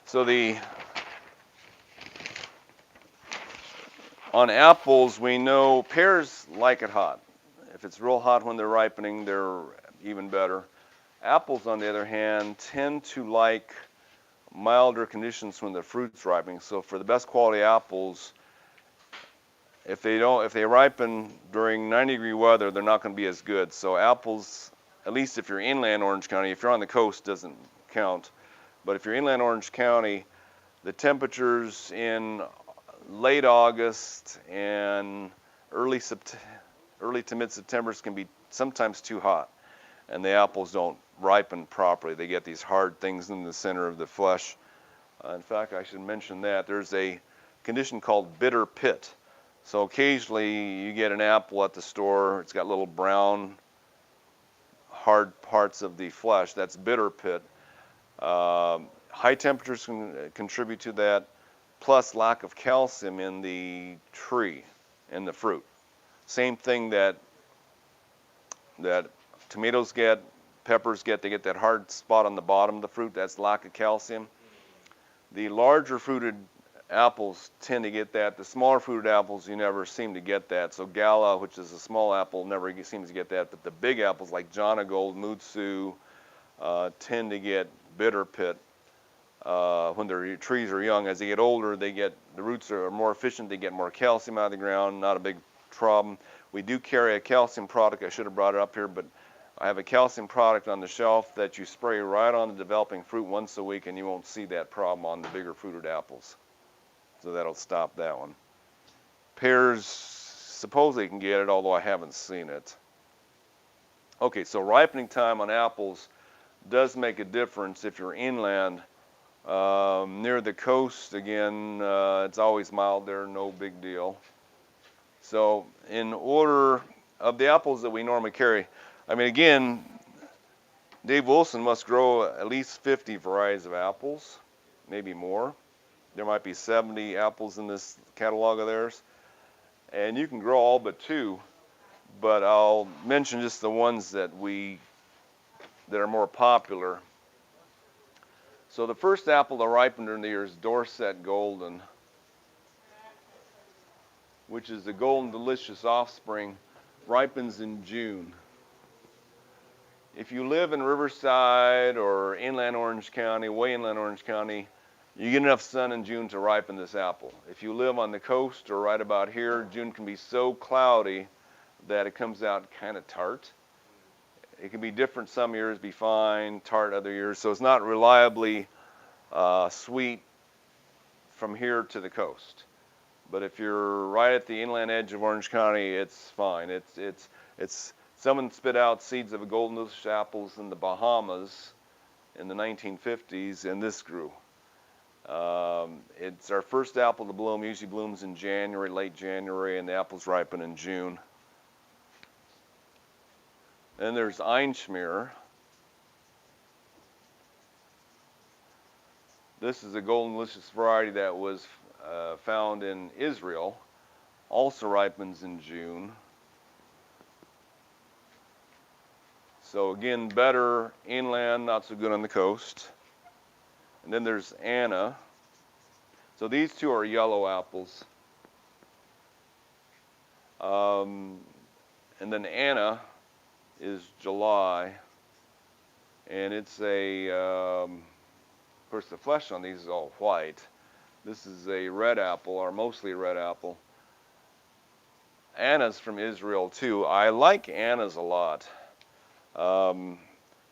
So on apples, we know pears like it hot. If it's real hot when they're ripening, they're even better. Apples, on the other hand, tend to like milder conditions when the fruit's ripening. So for the best quality apples, if they ripen during 90-degree weather, they're not going to be as good. So apples, at least if you're inland Orange County, if you're on the coast, doesn't count. But if you're inland Orange County, the temperatures in late August and early to mid-September can be sometimes too hot, and the apples don't ripen properly. They get these hard things in the center of the flesh. In fact, I should mention that there's a condition called bitter pit. So occasionally you get an apple at the store, it's got little brown hard parts of the flesh. That's bitter pit. High temperatures can contribute to that, plus lack of calcium in the tree, in the fruit. Same thing that tomatoes get, peppers get. They get that hard spot on the bottom of the fruit. That's lack of calcium. The larger fruited apples tend to get that. The smaller fruited apples, you never seem to get that. So Gala, which is a small apple, never seems to get that. But the big apples like Jonagold, Mutsu, tend to get bitter pit when their trees are young. As they get older, the roots are more efficient. They get more calcium out of the ground. Not a big problem. We do carry a calcium product. I should have brought it up here, but I have a calcium product on the shelf that you spray right on the developing fruit once a week, and you won't see that problem on the bigger fruited apples. So that'll stop that one. Pears, supposedly you can get it, although I haven't seen it. Okay, so ripening time on apples does make a difference if you're inland. Near the coast, again, it's always mild there, no big deal. So in order of the apples that we normally carry, I mean, again, Dave Wilson must grow at least 50 varieties of apples, maybe more. There might be 70 apples in this catalog of theirs. And you can grow all but 2, but I'll mention just the ones that are more popular. So the first apple to ripen during the year is Dorset Golden, which is the golden delicious offspring, ripens in June. If you live in Riverside or inland Orange County, way inland Orange County, you get enough sun in June to ripen this apple. If you live on the coast or right about here, June can be so cloudy that it comes out kind of tart. It can be different some years, be fine, tart other years, so it's not reliably sweet from here to the coast. But if you're right at the inland edge of Orange County, it's fine. It's someone spit out seeds of a golden delicious apples in the Bahamas in the 1950s, and this grew. It's our first apple to bloom. Usually blooms in January, late January, and the apples ripen in June. Then there's Einschmier. This is a golden delicious variety that was found in Israel. Also ripens in June. So again, better inland, not so good on the coast. And then there's Anna. So these two are yellow apples. And then Anna is July. And it's of course the flesh on these is all white. This is a red apple, or mostly red apple. Anna's from Israel too. I like Anna's a lot.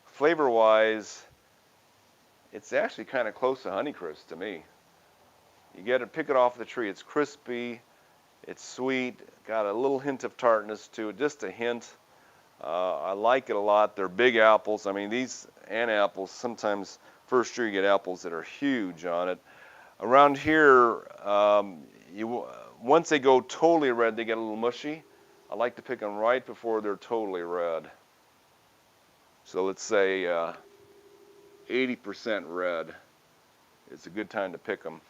Flavor-wise, it's actually kind of close to Honeycrisp to me. You get to pick it off the tree. It's crispy, it's sweet, got a little hint of tartness to it, just a hint. I like it a lot. They're big apples. I mean, these Anna apples, sometimes first year you get apples that are huge on it. Around here, once they go totally red, they get a little mushy. I like to pick them right before they're totally red. So let's say 80% red. It's a good time to pick them.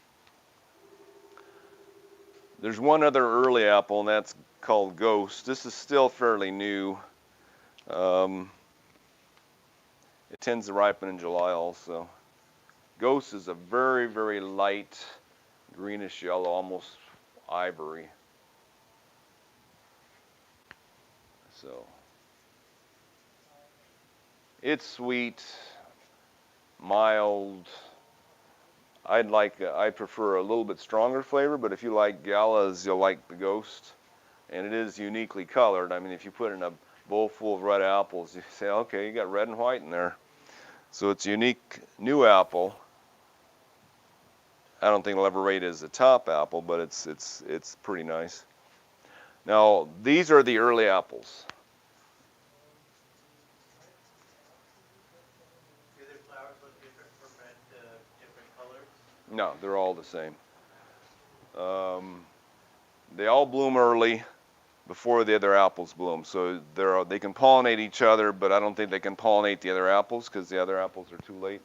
There's one other early apple, and that's called Ghost. This is still fairly new. It tends to ripen in July also. Ghost is a very, very light greenish yellow, almost ivory. So it's sweet, mild. I prefer a little bit stronger flavor, but if you like galas, you'll like the Ghost. And it is uniquely colored. I mean, if you put it in a bowl full of red apples, you say, okay, you got red and white in there. So it's a unique new apple. I don't think it'll ever rate as a top apple, but it's pretty nice. Now, these are the early apples. Do their flowers look different from red to different colors? No, they're all the same. They all bloom early before the other apples bloom. So they can pollinate each other, but I don't think they can pollinate the other apples because the other apples are too late.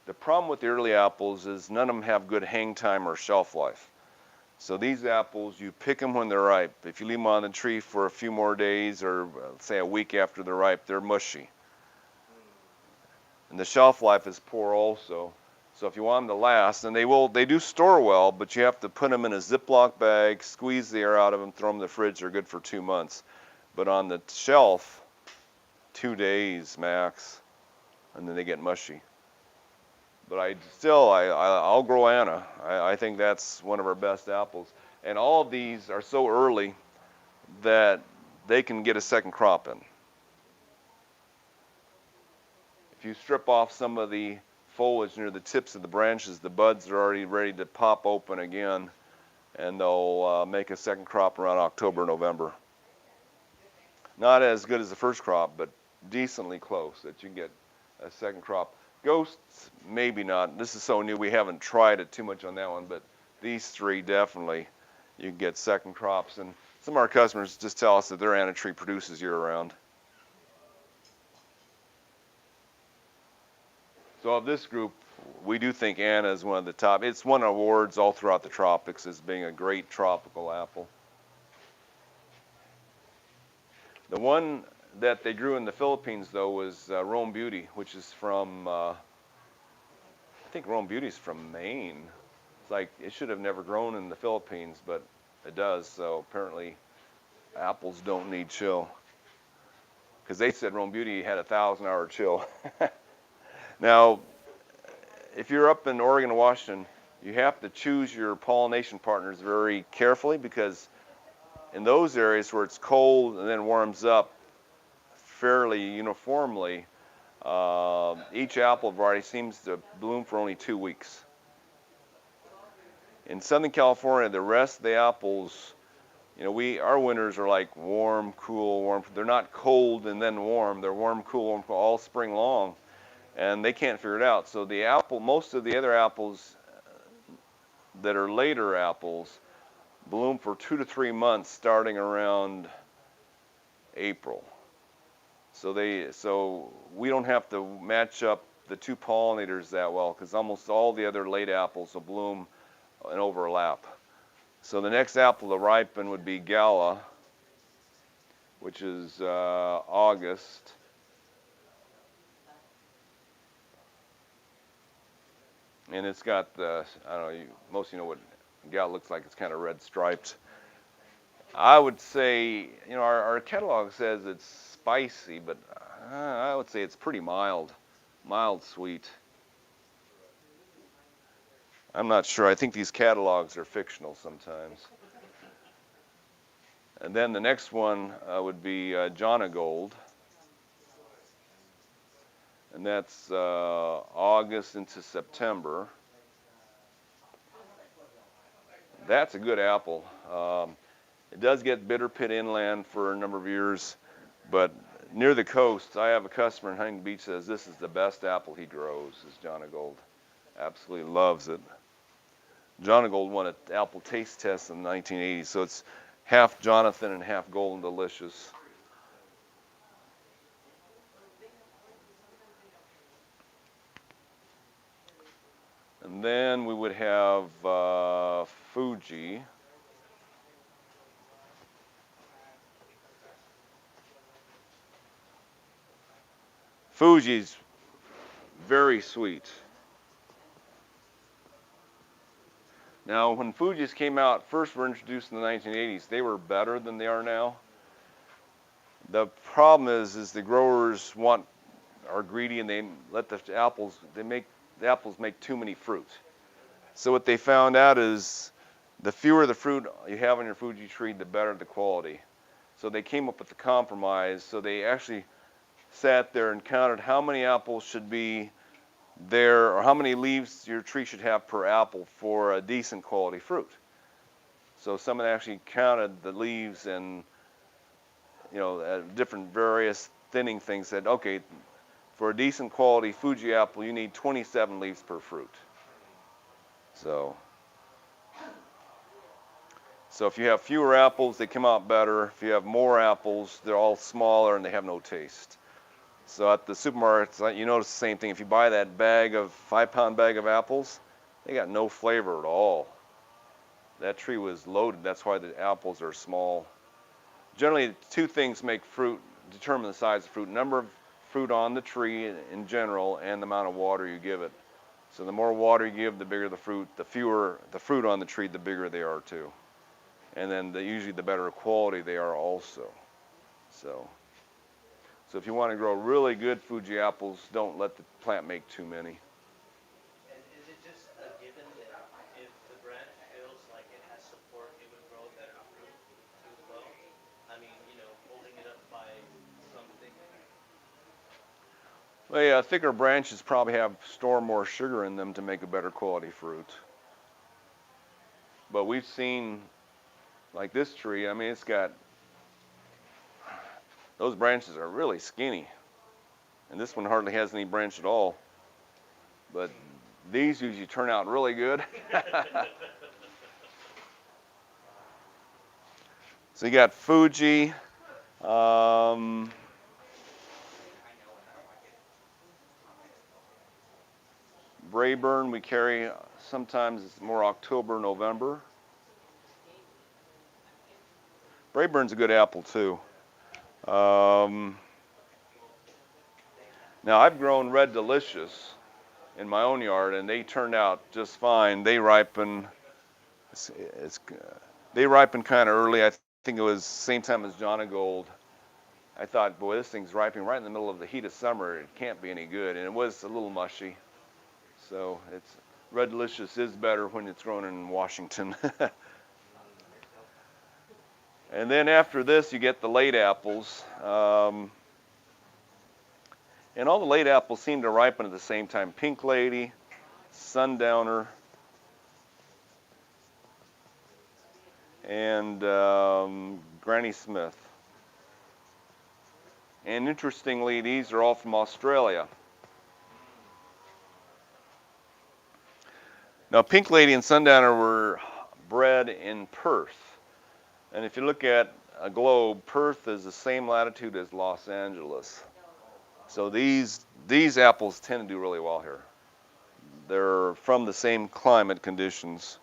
The problem with the early apples is none of them have good hang time or shelf life. So these apples, you pick them when they're ripe. If you leave them on the tree for a few more days or say a week after they're ripe, they're mushy. And the shelf life is poor also. So if you want them to last, and they do store well, but you have to put them in a Ziploc bag, squeeze the air out of them, throw them in the fridge. They're good for 2 months. But on the shelf, 2 days max, and then they get mushy. But I'll grow Anna. I think that's one of our best apples. And all of these are so early that they can get a second crop in. If you strip off some of the foliage near the tips of the branches, the buds are already ready to pop open again, and they'll make a second crop around October, November. Not as good as the first crop, but decently close that you get a second crop. Ghosts, maybe not. This is so new, we haven't tried it too much on that one, but these three definitely you can get second crops. And some of our customers just tell us that their anna tree produces year-round. So of this group, we do think Anna is one of the top. It's won awards all throughout the tropics as being a great tropical apple. The one that they grew in the Philippines, though, was Rome Beauty, which is from, I think Rome Beauty is from Maine. It's like it should have never grown in the Philippines, but it does. So apparently apples don't need chill. Because they said Rome Beauty had a 1,000-hour chill. Now, if you're up in Oregon and Washington, you have to choose your pollination partners very carefully, because in those areas where it's cold and then warms up fairly uniformly, each apple variety seems to bloom for only 2 weeks. In Southern California, the rest of the apples, our winters are like warm, cool, warm. They're not cold and then warm. They're warm, cool all spring long. And they can't figure it out. So most of the other apples that are later apples bloom for 2 to 3 months starting around April. So we don't have to match up the two pollinators that well, because almost all the other late apples will bloom and overlap. So the next apple to ripen would be Gala, which is August. And it's got I don't know, most of you know what Gala looks like. It's kind of red striped. I would say, our catalog says it's spicy, but I would say it's pretty mild sweet. I'm not sure. I think these catalogs are fictional sometimes. And then the next one would be Jonagold. And that's August into September. That's a good apple. It does get bitter pit inland for a number of years, but near the coast, I have a customer in Huntington Beach says this is the best apple he grows, is Jonagold. Absolutely loves it. Jonagold won an apple taste test in the 1980s, so it's half Jonathan and half Golden Delicious. And then we would have Fuji. Fuji's very sweet. Now, when Fuji's came out, first were introduced in the 1980s, they were better than they are now. The problem is the growers are greedy, and they let the apples make too many fruit. So what they found out is the fewer the fruit you have on your Fuji tree, the better the quality. So they came up with a compromise. So they actually sat there and counted how many apples should be there, or how many leaves your tree should have per apple for a decent quality fruit. So someone actually counted the leaves and different various thinning things, said, okay, for a decent quality Fuji apple, you need 27 leaves per fruit. So if you have fewer apples, they come out better. If you have more apples, they're all smaller and they have no taste. So at the supermarkets, you notice the same thing. If you buy that 5-pound bag of apples, they got no flavor at all. That tree was loaded. That's why the apples are small. Generally, two things determine the size of fruit: number of fruit on the tree in general, and the amount of water you give it. So the more water you give, the bigger the fruit. The fewer the fruit on the tree, the bigger they are too. And then usually the better quality they are also. So if you want to grow really good Fuji apples, don't let the plant make too many. And is it just a given that if the branch feels like it has support, it would grow better fruit too as well? I mean, most Well, yeah, thicker branches probably store more sugar in them to make a better quality fruit. But we've seen, like this tree, I mean, it's got, those branches are really skinny. And this one hardly has any branch at all. But these usually turn out really good. So you got Fuji, Brayburn we carry, sometimes it's more October, November. Brayburn's a good apple too. Now I've grown Red Delicious in my own yard, and they turned out just fine. They ripen. They ripen kind of early. I think it was same time as Jonagold. I thought, boy, this thing's ripening right in the middle of the heat of summer. It can't be any good, and it was a little mushy. So Red Delicious is better when it's grown in Washington. And then after this, you get the late apples. And all the late apples seem to ripen at the same time. Pink Lady, Sundowner, and Granny Smith. And interestingly, these are all from Australia. Now, Pink Lady and Sundowner were bred in Perth. And if you look at a globe, Perth is the same latitude as Los Angeles. So these apples tend to do really well here. They're from the same climate conditions.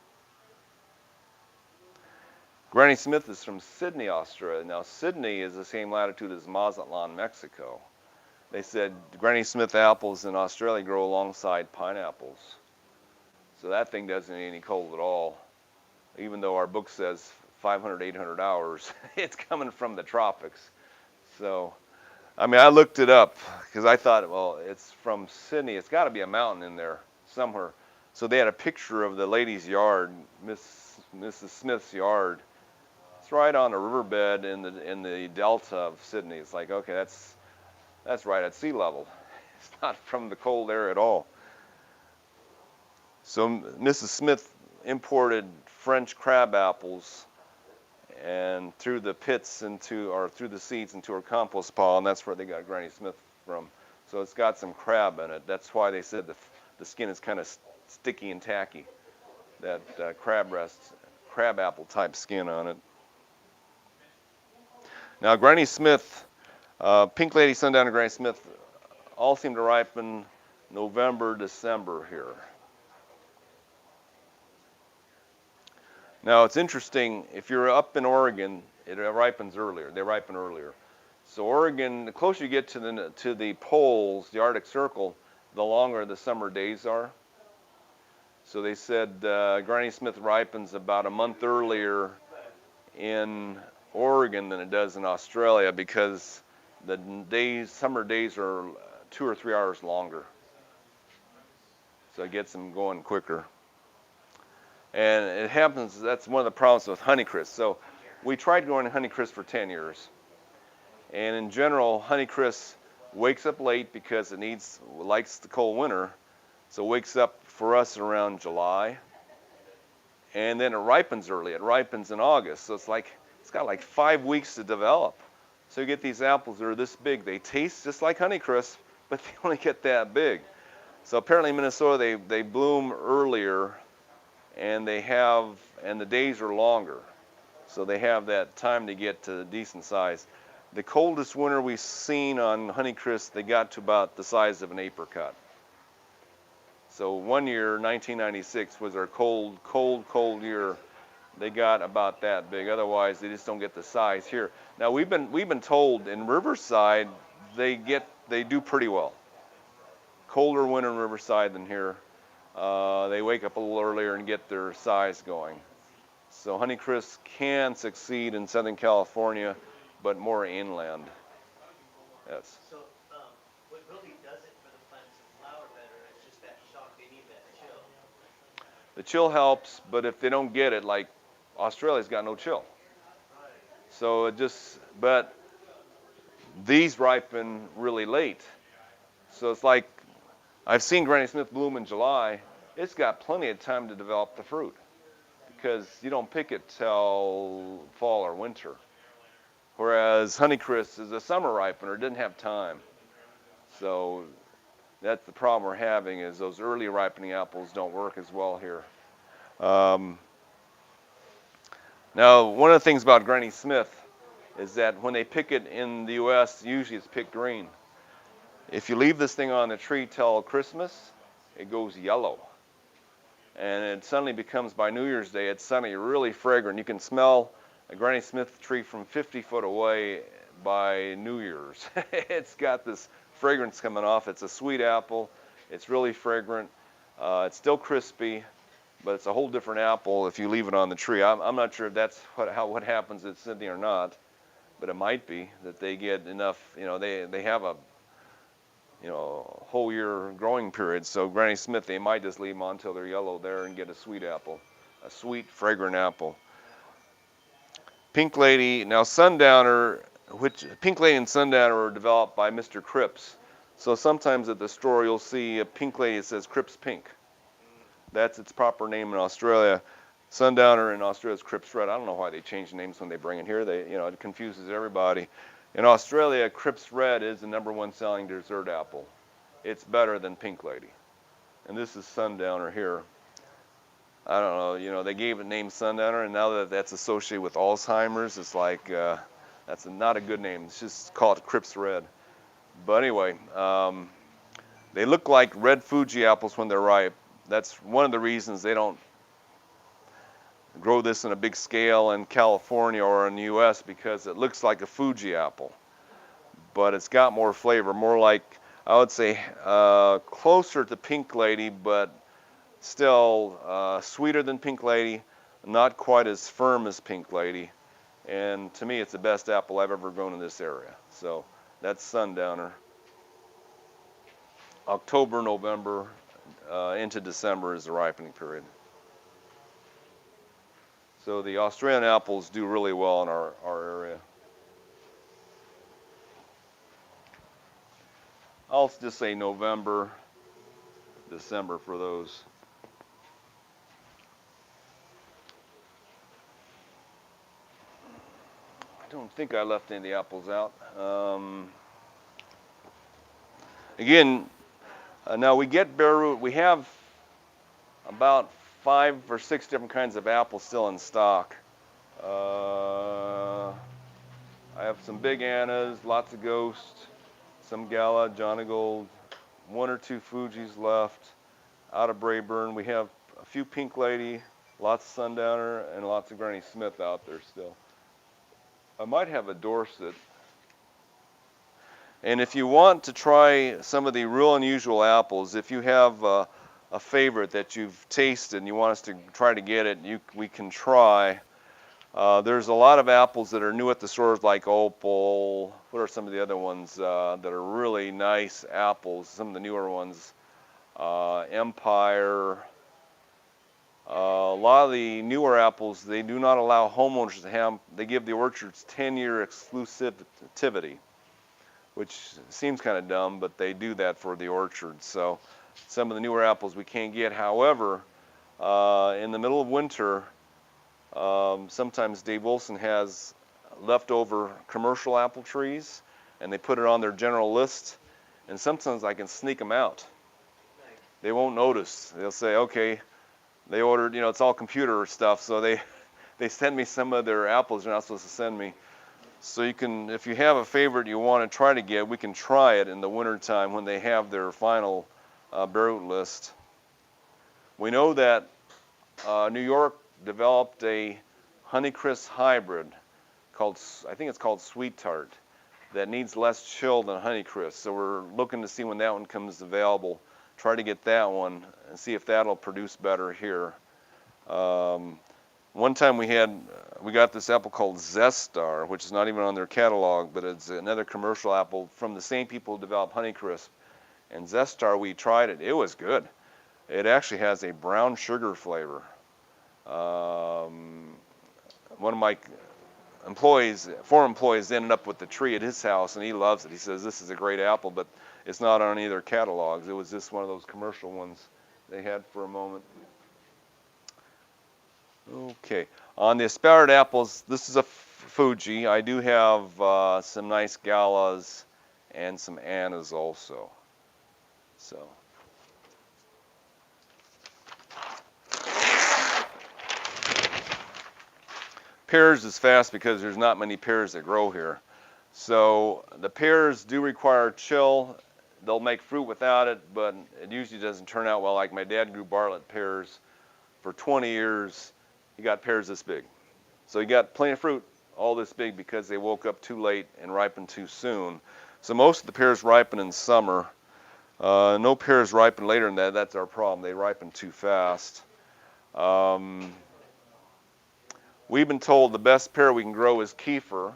Granny Smith is from Sydney, Australia. Now, Sydney is the same latitude as Mazatlan, Mexico. They said Granny Smith apples in Australia grow alongside pineapples. So that thing doesn't need any cold at all. Even though our book says 500, 800 hours, it's coming from the tropics. So, I mean, I looked it up because I thought, well, it's from Sydney. It's got to be a mountain in there somewhere. So they had a picture of the lady's yard, Mrs. Smith's yard. It's right on a riverbed in the delta of Sydney. It's like, okay, that's right at sea level. It's not from the cold air at all. So Mrs. Smith imported French crab apples and threw the pits through the seeds into her compost pile, and that's where they got Granny Smith from. So it's got some crab in it. That's why they said the skin is kind of sticky and tacky. That crab apple type skin on it. Now, Granny Smith, Pink Lady, Sundowner, and Granny Smith all seem to ripen November, December here. Now, it's interesting, if you're up in Oregon, it ripens earlier. They ripen earlier. So Oregon, the closer you get to the poles, the Arctic Circle, the longer the summer days are. So they said Granny Smith ripens about a month earlier in Oregon than it does in Australia because the summer days are 2 or 3 hours longer. So it gets them going quicker. And it happens, that's one of the problems with Honeycrisp. So we tried growing Honeycrisp for 10 years. And in general, Honeycrisp wakes up late because it likes the cold winter. So it wakes up for us around July. And then it ripens early. It ripens in August. So it's got like 5 weeks to develop. So you get these apples that are this big. They taste just like Honeycrisp, but they only get that big. So apparently in Minnesota, they bloom earlier, and the days are longer. So they have that time to get to a decent size. The coldest winter we've seen on Honeycrisp, they got to about the size of an apricot. So one year, 1996, was our cold year. They got about that big. Otherwise, they just don't get the size here. Now we've been told in Riverside they do pretty well. Colder winter in Riverside than here. They wake up a little earlier and get their size going. So Honeycrisp can succeed in Southern California, but more inland. Yes. So what really does it for the plants to flower better is just that shock. They need that chill. The chill helps, but if they don't get it, like Australia's got no chill. So but these ripen really late. So it's like, I've seen Granny Smith bloom in July. It's got plenty of time to develop the fruit because you don't pick it till fall or winter. Whereas Honeycrisp is a summer ripener, it didn't have time. So that's the problem we're having, is those early ripening apples don't work as well here. Now, one of the things about Granny Smith is that when they pick it in the U.S., usually it's picked green. If you leave this thing on the tree till Christmas, it goes yellow. And it suddenly becomes, by New Year's Day, it's suddenly really fragrant. You can smell a Granny Smith tree from 50 foot away by New Year's. It's got this fragrance coming off. It's a sweet apple. It's really fragrant. It's still crispy, but it's a whole different apple if you leave it on the tree. I'm not sure if that's what happens at Sydney or not, but it might be that they get enough, they have a whole year growing period. So Granny Smith, they might just leave them on until they're yellow there and get a sweet apple, a sweet, fragrant apple. Pink Lady, now Sundowner, which Pink Lady and Sundowner are developed by Mr. Cripps. So sometimes at the store you'll see a Pink Lady that says Cripps Pink. That's its proper name in Australia. Sundowner in Australia is Cripps Red. I don't know why they change names when they bring it here. It confuses everybody. In Australia, Cripps Red is the #1 selling dessert apple. It's better than Pink Lady. And this is Sundowner here. I don't know, they gave it name Sundowner, and now that that's associated with Alzheimer's, it's like, that's not a good name. It's just call it Cripps Red. But anyway, they look like red Fuji apples when they're ripe. That's one of the reasons they don't grow this in a big scale in California or in the U.S., because it looks like a Fuji apple. But it's got more flavor, more like, I would say, closer to Pink Lady, but still sweeter than Pink Lady, not quite as firm as Pink Lady. And to me, it's the best apple I've ever grown in this area. So that's Sundowner. October, November, into December is the ripening period. So the Australian apples do really well in our area. I'll just say November, December for those. I don't think I left any of the apples out. Again, now we get bare root. We have about 5 or 6 different kinds of apples still in stock. I have some Big Annas, lots of Ghost, some Gala, Jonagold, 1 or 2 Fujis left. Out of Braeburn, we have a few Pink Lady, lots of Sundowner, and lots of Granny Smith out there still. I might have a Dorset. And if you want to try some of the real unusual apples, if you have a favorite that you've tasted and you want us to try to get it, we can try. There's a lot of apples that are new at the stores, like Opal. What are some of the other ones that are really nice apples? Some of the newer ones, Empire. A lot of the newer apples, they do not allow homeowners to have. They give the orchards 10-year exclusivity, which seems kind of dumb, but they do that for the orchards. So some of the newer apples we can't get. However, in the middle of winter, sometimes Dave Wilson has leftover commercial apple trees, and they put it on their general list, and sometimes I can sneak them out. They won't notice. They'll say, okay, they ordered, it's all computer stuff, so they send me some of their apples they're not supposed to send me. So you can, if you have a favorite you want to try to get, we can try it in the wintertime when they have their final bare root list. We know that New York developed a Honeycrisp hybrid called, I think it's called Sweet Tart, that needs less chill than Honeycrisp. So we're looking to see when that one comes available, try to get that one and see if that'll produce better here. One time we got this apple called Zestar, which is not even on their catalog, but it's another commercial apple from the same people who developed Honeycrisp. And Zestar, we tried it. It was good. It actually has a brown sugar flavor. One of my former employees ended up with the tree at his house, and he loves it. He says this is a great apple, but it's not on any of their catalogs. It was just one of those commercial ones they had for a moment. Okay, on the Espalier apples, this is a Fuji. I do have some nice Galas and some Annas also. So. Pears is fast because there's not many pears that grow here. So the pears do require chill. They'll make fruit without it, but it usually doesn't turn out well. Like my dad grew Bartlett pears for 20 years. He got pears this big. So he got plenty of fruit all this big because they woke up too late and ripened too soon. So most of the pears ripen in summer. No pears ripen later than that. That's our problem. They ripen too fast. We've been told the best pear we can grow is Kiefer.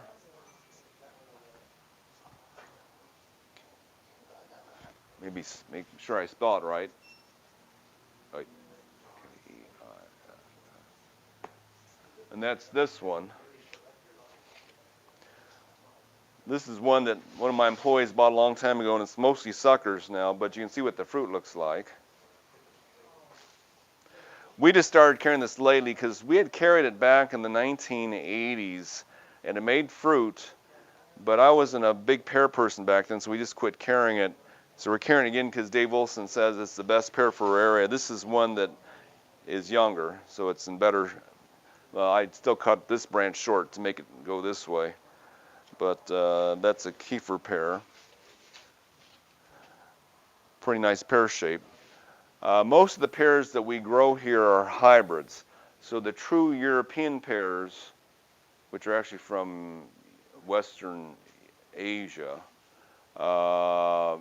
Maybe make sure I spell it right. And that's this one. This is one that one of my employees bought a long time ago, and it's mostly suckers now, but you can see what the fruit looks like. We just started carrying this lately because we had carried it back in the 1980s, and it made fruit, but I wasn't a big pear person back then, so we just quit carrying it. So we're carrying it again because Dave Wilson says it's the best pear for our area. This is one that is younger, so it's in better. I'd still cut this branch short to make it go this way, but that's a Kiefer pear. Pretty nice pear shape. Most of the pears that we grow here are hybrids. So the true European pears, which are actually from Western Asia, all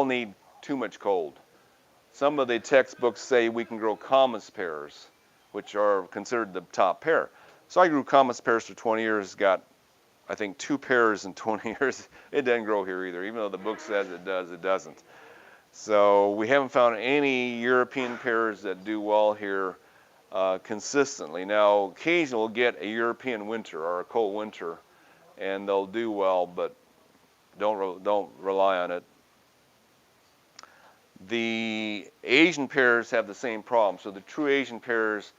need too much cold. Some of the textbooks say we can grow Kamas pears, which are considered the top pear. So I grew Kamas pears for 20 years, got I think 2 pears in 20 years. It doesn't grow here either. Even though the book says it does, it doesn't. So we haven't found any European pears that do well here consistently. Now, occasionally we'll get a European winter or a cold winter, and they'll do well, but don't rely on it. The Asian pears have the same problem. So the true Asian pears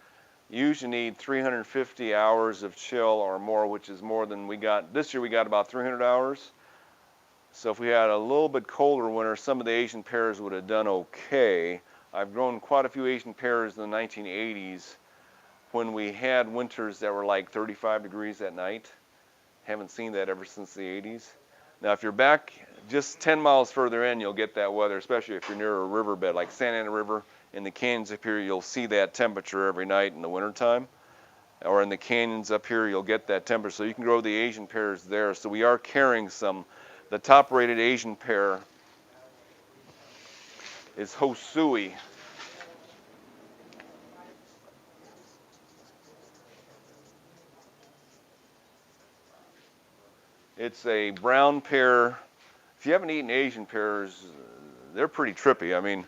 usually need 350 hours of chill or more, which is more than we got. This year we got about 300 hours. So if we had a little bit colder winter, some of the Asian pears would have done okay. I've grown quite a few Asian pears in the 1980s when we had winters that were like 35 degrees at night. Haven't seen that ever since the 80s. Now if you're back just 10 miles further in, you'll get that weather, especially if you're near a riverbed like Santa Ana River. In the canyons up here, you'll see that temperature every night in the wintertime. Or in the canyons up here, you'll get that temperature. So you can grow the Asian pears there. So we are carrying some. The top-rated Asian pear is Hosui. It's a brown pear. If you haven't eaten Asian pears, they're pretty trippy. I mean,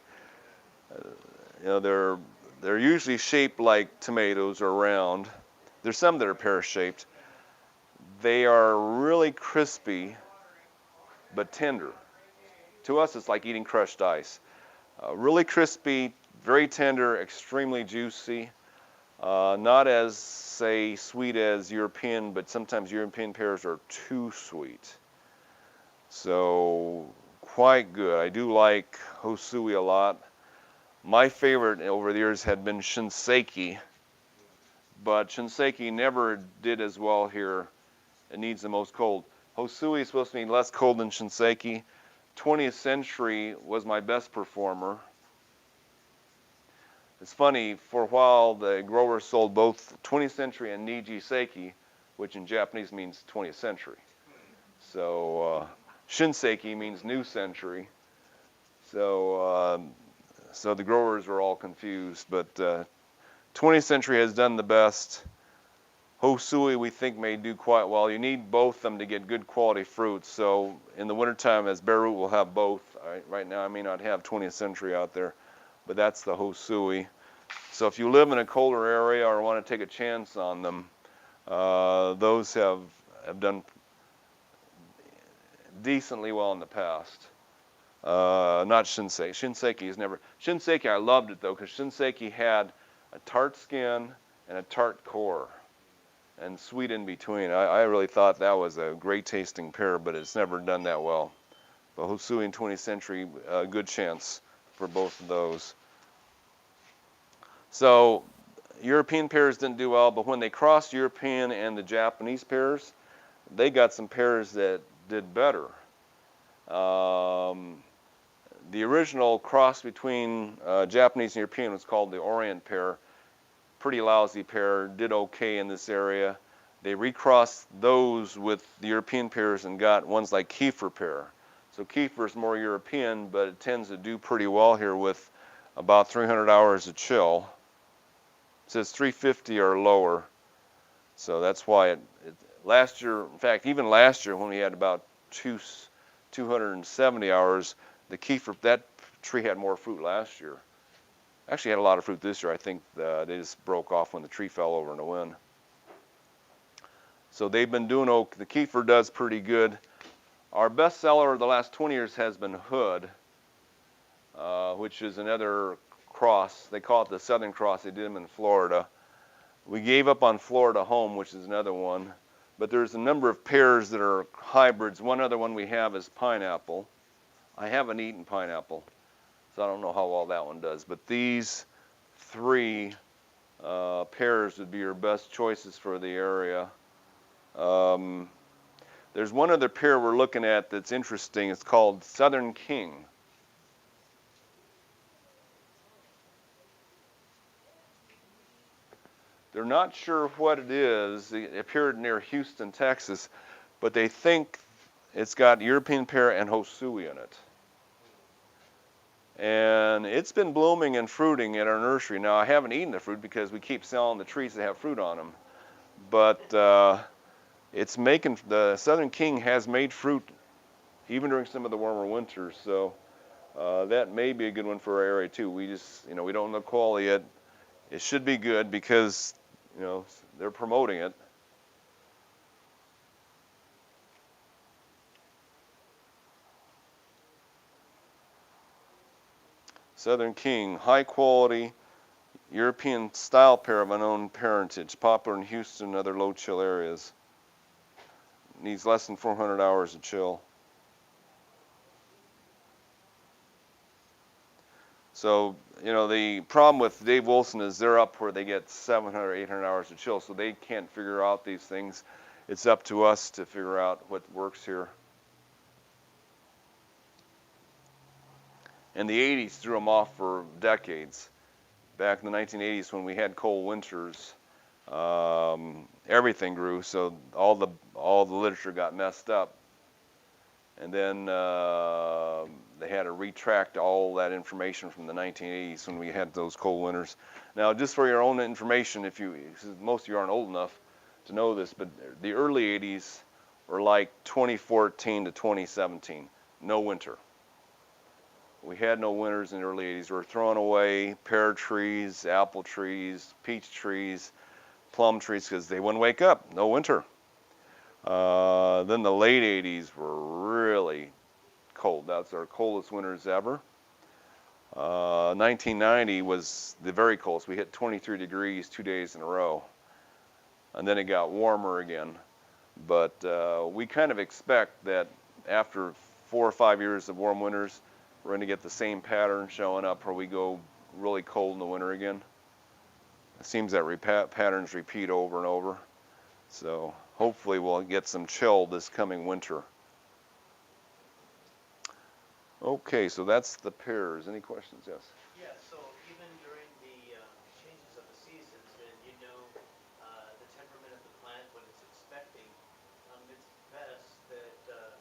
you know, they're usually shaped like tomatoes or round. There's some that are pear-shaped. They are really crispy but tender. To us, it's like eating crushed ice. Really crispy, very tender, extremely juicy. Not as, say, sweet as European, but sometimes European pears are too sweet. So, quite good. I do like Hosui a lot. My favorite over the years had been Shinseki, but Shinseki never did as well here. It needs the most cold. Hosui is supposed to need less cold than Shinseki. 20th Century was my best performer. It's funny, for a while the growers sold both 20th Century and Niji Seiki, which in Japanese means 20th century. So Shinseki means new century. So the growers were all confused, but 20th Century has done the best. Hosui we think may do quite well. You need both of them to get good quality fruit. So in the wintertime, as bare root, we'll have both. Right now I may not have 20th Century out there, but that's the Hosui. So if you live in a colder area or want to take a chance on them, Those have done decently well in the past. Not Shinseki. Shinseki is never. Shinseki, I loved it though, because Shinseki had a tart skin and a tart core, and sweet in between. I really thought that was a great tasting pear, but it's never done that well. But Hosui and 20th Century, good chance for both of those. So European pears didn't do well, but when they crossed European and the Japanese pears, they got some pears that did better. The original cross between Japanese and European was called the Orient pear. Pretty lousy pear, did okay in this area. They recrossed those with the European pears and got ones like Kiefer pear. So Kiefer is more European, but it tends to do pretty well here with about 300 hours of chill. It says 350 or lower. So that's why last year, in fact, even last year when we had about 270 hours, the Kiefer, that tree had more fruit last year. Actually had a lot of fruit this year. I think they just broke off when the tree fell over in the wind. So they've been doing okay. The Kiefer does pretty good. Our best seller of the last 20 years has been Hood, which is another cross. They call it the Southern Cross. They did them in Florida. We gave up on Florida Home, which is another one. But there's a number of pears that are hybrids. One other one we have is pineapple. I haven't eaten pineapple, so I don't know how well that one does. But these three pears would be your best choices for the area. There's one other pear we're looking at that's interesting. It's called Southern King. They're not sure what it is. It appeared near Houston, Texas, but they think it's got European pear and Hosui in it. And it's been blooming and fruiting at our nursery. Now, I haven't eaten the fruit because we keep selling the trees that have fruit on them. But it's making, the Southern King has made fruit even during some of the warmer winters. So that may be a good one for our area too. We just, we don't know quality yet. It should be good because, they're promoting it. Southern King, high quality European style pear of unknown parentage, popular in Houston and other low chill areas. Needs less than 400 hours of chill. So, the problem with Dave Wilson is they're up where they get 700, 800 hours of chill, so they can't figure out these things. It's up to us to figure out what works here. And the 80s threw them off for decades. Back in the 1980s when we had cold winters, everything grew, so all the literature got messed up. And then they had to retract all that information from the 1980s when we had those cold winters. Now, just for your own information, most of you aren't old enough to know this, but the early 80s were like 2014 to 2017, no winter. We had no winters in the early 80s. We were throwing away pear trees, apple trees, peach trees, plum trees because they wouldn't wake up, no winter. Then the late 80s were really cold. That's our coldest winters ever. 1990 was the very coldest. We hit 23 degrees 2 days in a row. And then it got warmer again. But we kind of expect that after 4 or 5 years of warm winters, we're going to get the same pattern showing up where we go really cold in the winter again. It seems that patterns repeat over and over. So hopefully we'll get some chill this coming winter. Okay, so that's the pears. Any questions? Yes? Yeah, so even during the changes of the seasons, then the temperament of the plant, what it's expecting, it's best that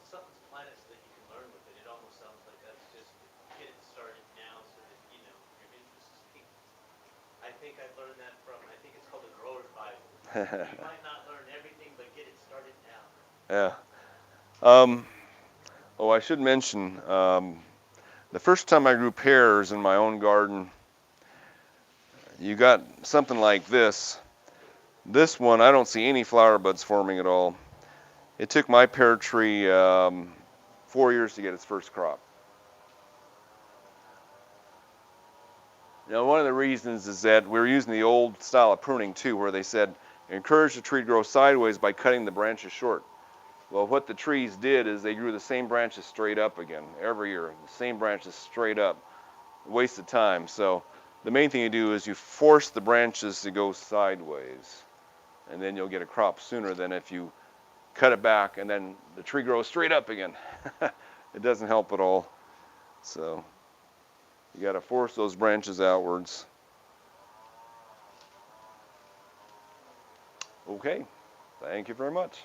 something's planted so that you can learn with it. It almost sounds like that's just get it started now so that, your interest is peaked. I think I've learned that from, I think it's called the Grower's Bible. You might not learn everything, but get it started now. Yeah. I should mention, the first time I grew pears in my own garden, you got something like this. This one, I don't see any flower buds forming at all. It took my pear tree 4 years to get its first crop. Now, one of the reasons is that we're using the old style of pruning too, where they said encourage the tree to grow sideways by cutting the branches short. Well, what the trees did is they grew the same branches straight up again every year, the same branches straight up. Waste of time. So the main thing you do is you force the branches to go sideways, and then you'll get a crop sooner than if you cut it back and then the tree grows straight up again. It doesn't help at all. So you got to force those branches outwards. Okay, thank you very much.